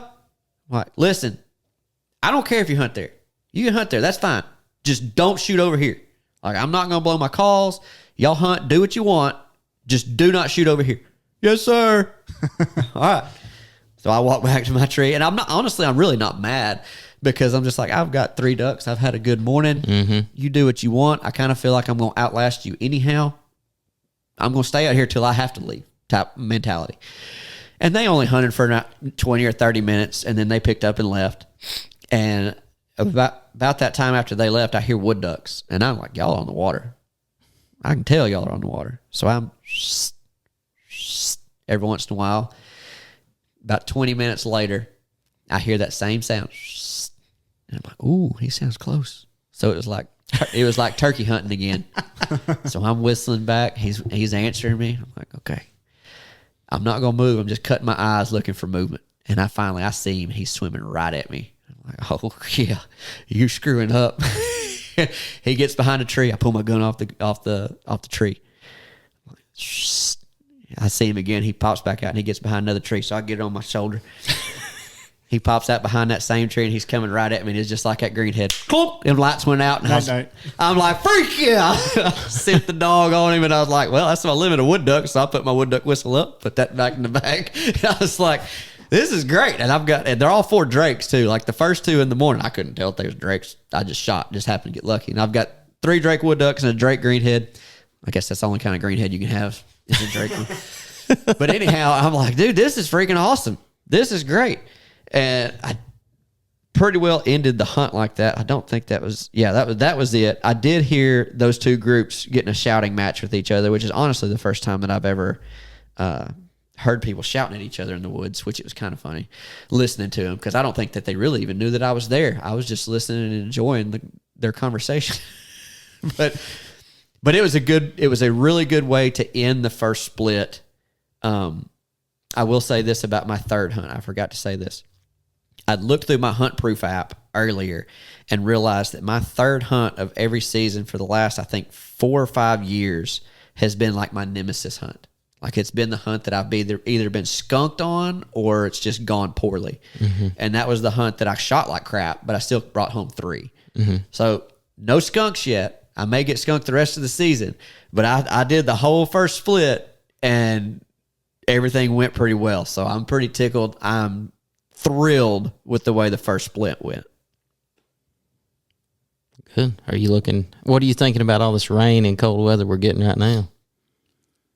Like, listen, I don't care if you hunt there. You can hunt there. That's fine. Just don't shoot over here. Like, I'm not going to blow my calls. Y'all hunt. Do what you want. Just do not shoot over here. Yes, sir. All right. So I walk back to my tree, and I'm really not mad because I'm just like, I've got 3 ducks. I've had a good morning. Mm-hmm. You do what you want. I kind of feel like I'm going to outlast you anyhow. I'm going to stay out here till I have to leave type mentality. And they only hunted for 20 or 30 minutes, and then they picked up and left. And about that time after they left, I hear wood ducks, and I'm like, y'all are on the water. I can tell y'all are on the water. So I'm every once in a while. About 20 minutes later, I hear that same sound. And I'm like, ooh, he sounds close. So it was like turkey hunting again. So I'm whistling back. He's answering me. I'm like, okay. I'm not going to move. I'm just cutting my eyes looking for movement. And I see him. He's swimming right at me. I'm like, oh, yeah, you screwing up. He gets behind a tree. I pull my gun off the tree. I'm like, shh. I see him again. He pops back out, and he gets behind another tree. So I get it on my shoulder. He pops out behind that same tree, and he's coming right at me. And it's just like that greenhead. Clunk! Them lights went out. And I'm like, freak yeah. I sent the dog on him, and I was like, well, that's my limit of wood duck. So I put my wood duck whistle up, put that back in the bag. And I was like, this is great. And they're all 4 drakes, too. Like the first 2 in the morning, I couldn't tell if they was drakes. I just happened to get lucky. And I've got 3 drake wood ducks and a drake greenhead. I guess that's the only kind of greenhead you can have. It's a drake one. But anyhow, I'm like, dude, this is freaking awesome. This is great. And I pretty well ended the hunt like that. I don't think that was it. I did hear those 2 groups getting a shouting match with each other, which is honestly the first time that I've ever heard people shouting at each other in the woods, which it was kind of funny listening to them because I don't think that they really even knew that I was there. I was just listening and enjoying their conversation. But it was a really good way to end the first split. I will say this about my 3rd hunt. I forgot to say this. I'd looked through my Hunt Proof app earlier and realized that my 3rd hunt of every season for the last, I think, 4 or 5 years has been like my nemesis hunt. Like it's been the hunt that I've either been skunked on or it's just gone poorly. Mm-hmm. And that was the hunt that I shot like crap, but I still brought home 3. Mm-hmm. So no skunks yet. I may get skunked the rest of the season, but I did the whole first split and everything went pretty well. So I'm pretty tickled. I'm thrilled with the way the first split went. Good. What are you thinking about all this rain and cold weather we're getting right now?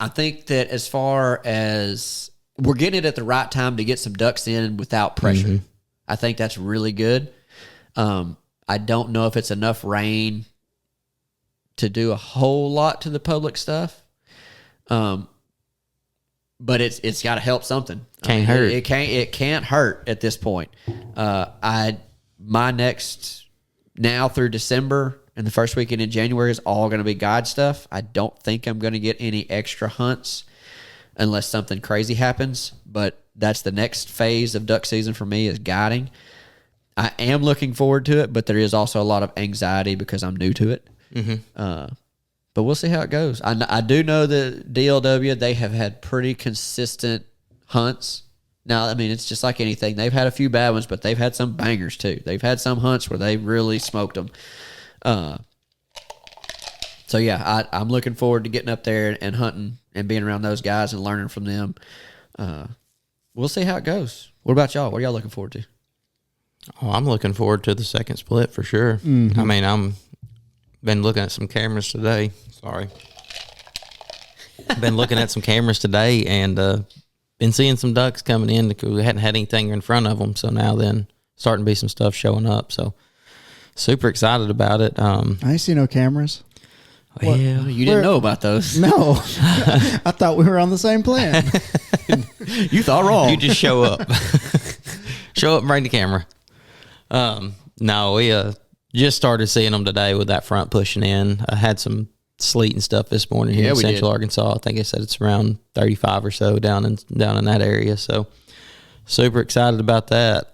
I think that as far as we're getting it at the right time to get some ducks in without pressure. Mm-hmm. I think that's really good. I don't know if it's enough rain to do a whole lot to the public stuff. But it's got to help something. Can't hurt. It can't hurt at this point. My next now through December and the first weekend in January is all going to be guide stuff. I don't think I'm going to get any extra hunts unless something crazy happens. But that's the next phase of duck season for me is guiding. I am looking forward to it, but there is also a lot of anxiety because I'm new to it. Mm-hmm. But we'll see how it goes. I do know that DLW, they have had pretty consistent hunts. Now, I mean, it's just like anything. They've had a few bad ones, but they've had some bangers too. They've had some hunts where they really smoked them. So, yeah, I'm looking forward to getting up there and hunting and being around those guys and learning from them. We'll see how it goes. What about y'all? What are y'all looking forward to? Oh, I'm looking forward to the second split for sure. Mm-hmm. I mean, I'm been looking at some cameras today. Sorry. Been looking at some cameras today and been seeing some ducks coming in because we hadn't had anything in front of them. So now then starting to be some stuff showing up. So super excited about it. I ain't see no cameras. Well, you didn't know about those. No. I thought we were on the same plan. You thought wrong. You just show up. Show up and bring the camera. No, we just started seeing them today with that front pushing in. I had some sleet and stuff this morning here in Central Arkansas. I think I said it's around 35 or so down in that area. So super excited about that.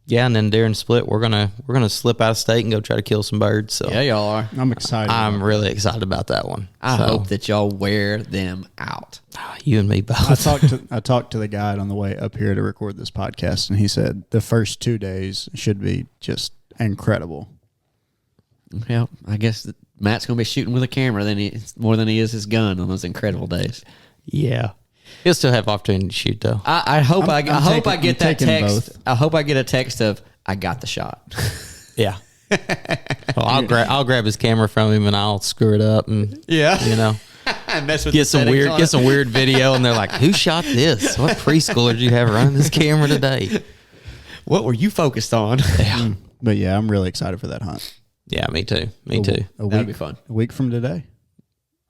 Yeah, and then during the split, we're gonna slip out of state and go try to kill some birds. So yeah, y'all are. I'm excited. I'm really excited about that one. I hope that y'all wear them out. You and me both. I talked to the guide on the way up here to record this podcast, and he said the first 2 days should be just incredible. Yeah, I guess Matt's gonna be shooting with a camera more than he is his gun on those incredible days. Yeah. He'll still have opportunity to shoot though. I hope I get that text. Both. I hope I get a text of I got the shot. Yeah. Well, I'll grab his camera from him and I'll screw it up and mess with get some weird video and they're like, who shot this? What preschooler did you have running this camera today? What were you focused on? Yeah. But yeah, I'm really excited for that hunt. Yeah, me too. Me too. That'd be fun. A week from today.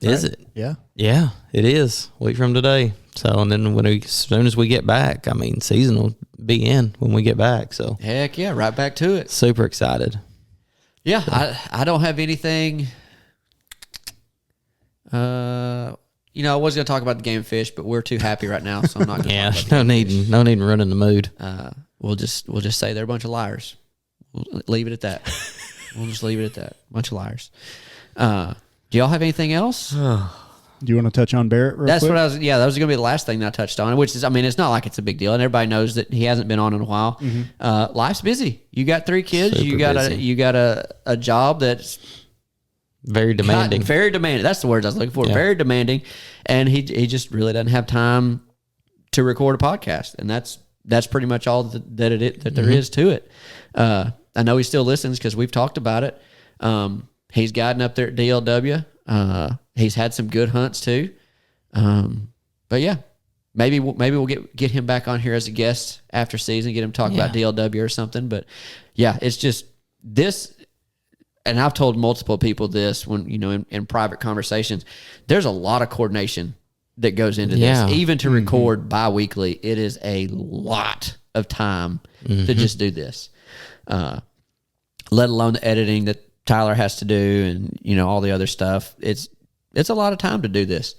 Is it? Yeah. Yeah, it is. A week from today. So, and then as soon as we get back, I mean, season will be in when we get back. So, heck yeah, right back to it. Super excited. Yeah, so. I don't have anything. I was going to talk about the game fish, but we're too happy right now, so I'm not going to. Yeah, no need in running the mood. We'll just say they're a bunch of liars. We'll leave it at that. We'll just leave it at that. Bunch of liars. Do y'all have anything else? Do you want to touch on Barrett real quick? What I was. Yeah, that was going to be the last thing that I touched on. Which is, I mean, it's not like it's a big deal, and everybody knows that he hasn't been on in a while. Mm-hmm. Life's busy. You got 3 kids. Super you got a job that's very demanding. Very demanding. That's the words I was looking for. Yeah. Very demanding, and he just really doesn't have time to record a podcast, and that's pretty much all that there is to it. I know he still listens because we've talked about it. He's guiding up there at DLW. He's had some good hunts too. But yeah, maybe we'll get him back on here as a guest after season, get him talk about DLW or something. But yeah, it's just this, and I've told multiple people this when, in private conversations, there's a lot of coordination that goes into this, even to record bi-weekly. It is a lot of time to just do this. Let alone the editing that Tyler has to do and, all the other stuff. It's a lot of time to do this.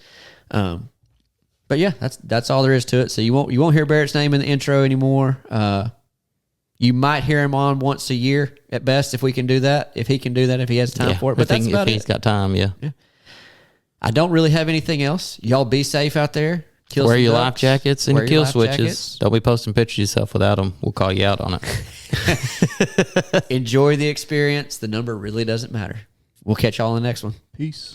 But yeah, that's all there is to it. So you won't hear Barrett's name in the intro anymore. You might hear him on once a year at best if we can do that. If he can do that, if he has time for it. But that's about it. If he's got time, yeah. I don't really have anything else. Y'all be safe out there. Wear your life jackets and your kill switches. Don't be posting pictures of yourself without them. We'll call you out on it. Enjoy the experience. The number really doesn't matter. We'll catch y'all on the next one. Peace.